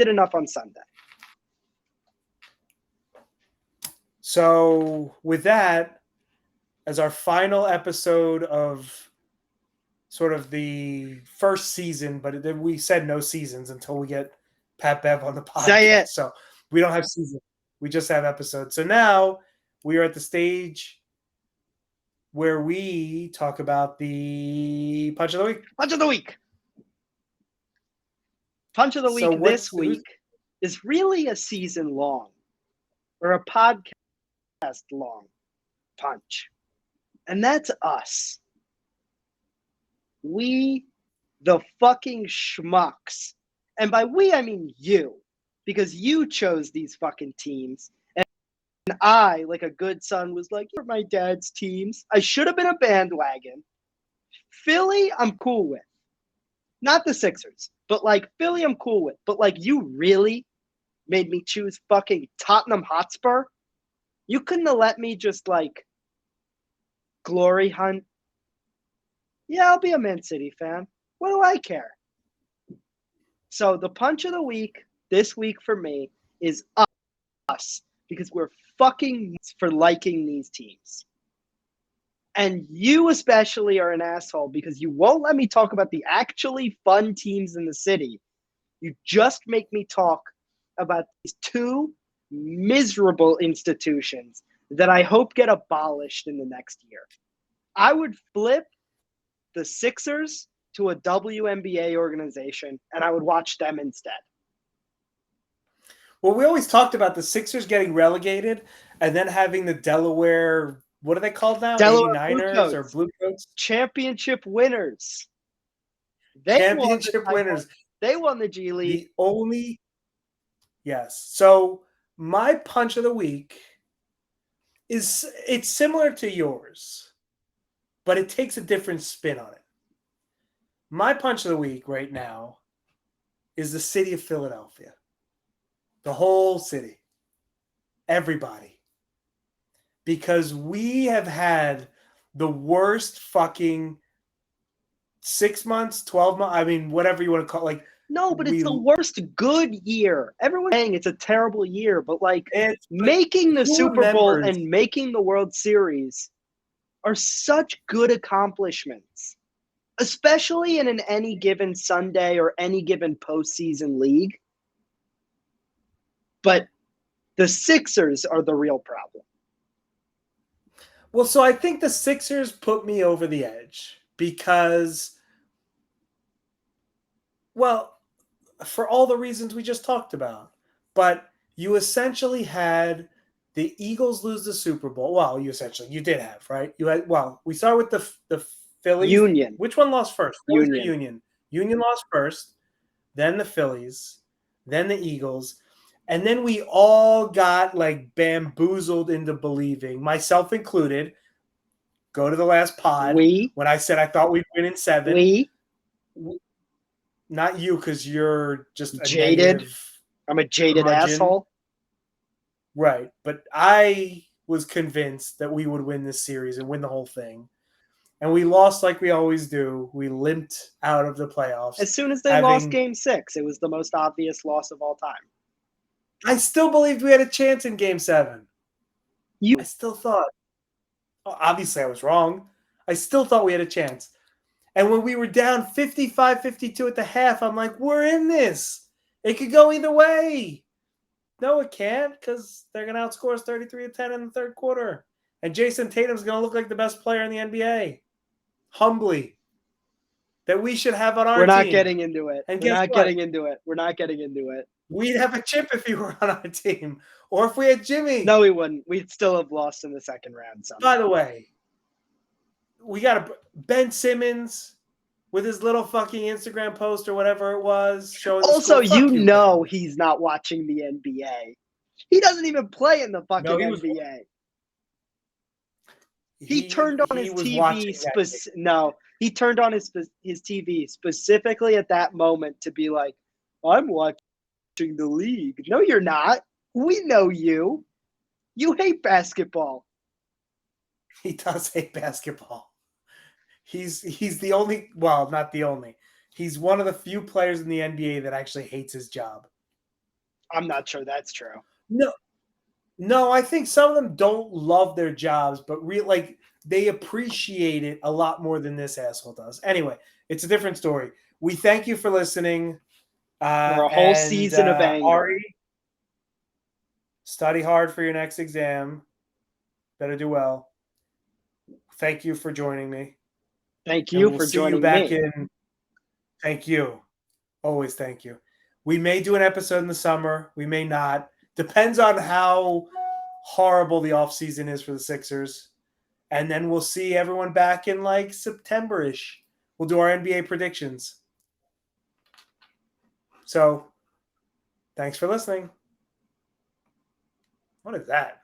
enough on Sunday. So with that, as our final episode of sort of the first season, but we said no seasons until we get Pat Bev on the podcast. Say it. So we don't have seasons. We just have episodes. So now we are at the stage where we talk about the Punch of the Week. Punch of the Week. Punch of the Week this week is really a season long or a podcast long punch. And that's us. We, the fucking schmucks. And by we, I mean you. Because you chose these fucking teams. And I, like a good son, was like, you're my dad's teams. I should have been a bandwagon. Philly, I'm cool with. Not the Sixers. But, like, Philly, I'm cool with. But, like, you really made me choose fucking Tottenham Hotspur? You couldn't have let me just, like, glory hunt. Yeah, I'll be a Man City fan. What do I care? So the punch of the week this week for me is us because we're fucking for liking these teams. And you especially are an asshole because you won't let me talk about the actually fun teams in the city. You just make me talk about these two miserable institutions that I hope get abolished in the next year. I would flip the Sixers to a WNBA organization, and I would watch them instead. Well, we always talked about the Sixers getting relegated and then having the Delaware, what are they called now? Delaware 89ers or Bluecoats? Championship winners. Championship winners. They won the G League. Yes. So my punch of the week it's similar to yours, but it takes a different spin on it. My punch of the week right now is the city of Philadelphia. The whole city. Everybody. Because we have had the worst fucking 6 months, 12 months, I mean, whatever you want to call it. Like, no, but it's the worst good year. Everyone's saying it's a terrible year, but like making the Super Bowl and making the World Series are such good accomplishments, especially in any given Sunday or any given postseason league. But the Sixers are the real problem. Well, so I think the Sixers put me over the edge because, well, for all the reasons we just talked about. But you essentially had the Eagles lose the Super Bowl. Well, you did have, right? You had, well, we start with the Phillies. Union. Which one lost first? Phillies or Union. Union. Union lost first, then the Phillies, then the Eagles. And then we all got like bamboozled into believing, myself included. Go to the last pod when I said I thought we'd win in 7. Not you, because you're just a jaded. Negative I'm a jaded curmudgeon. asshole. Right. But I was convinced that we would win this series and win the whole thing. And we lost like we always do. We limped out of the playoffs. As soon as they lost Game 6, it was the most obvious loss of all time. I still believed we had a chance in Game 7. I still thought. Obviously, I was wrong. I still thought we had a chance. And when we were down 55-52 at the half, I'm like, we're in this. It could go either way. No, it can't, because they're going to outscore us 33-10 in the third quarter. And Jason Tatum's going to look like the best player in the NBA. Humbly. That we should have on our team. We're not getting into it. And We're not getting into it. We're not getting into it. We'd have a chip if you were on our team. Or if we had Jimmy. No, we wouldn't. We'd still have lost in the second round somehow. By the way, we got Ben Simmons with his little fucking Instagram post or whatever it was. Showing also, he's not watching the NBA. He doesn't even play in the fucking NBA. He turned on his TV. He turned on his TV specifically at that moment to be like, I'm watching the league. No, you're not. We know you. You hate basketball. He does hate basketball. He's the only, well, not the only. He's one of the few players in the NBA that actually hates his job. I'm not sure that's true. No, I think some of them don't love their jobs, but they appreciate it a lot more than this asshole does. Anyway, it's a different story. We thank you for listening. For a whole season of anger. Ari, study hard for your next exam. Better do well. Thank you for joining me. Thank you for joining me. Thank you. Always thank you. We may do an episode in the summer. We may not. Depends on how horrible the offseason is for the Sixers. And then we'll see everyone back in like September-ish. We'll do our NBA predictions. So, thanks for listening. What is that?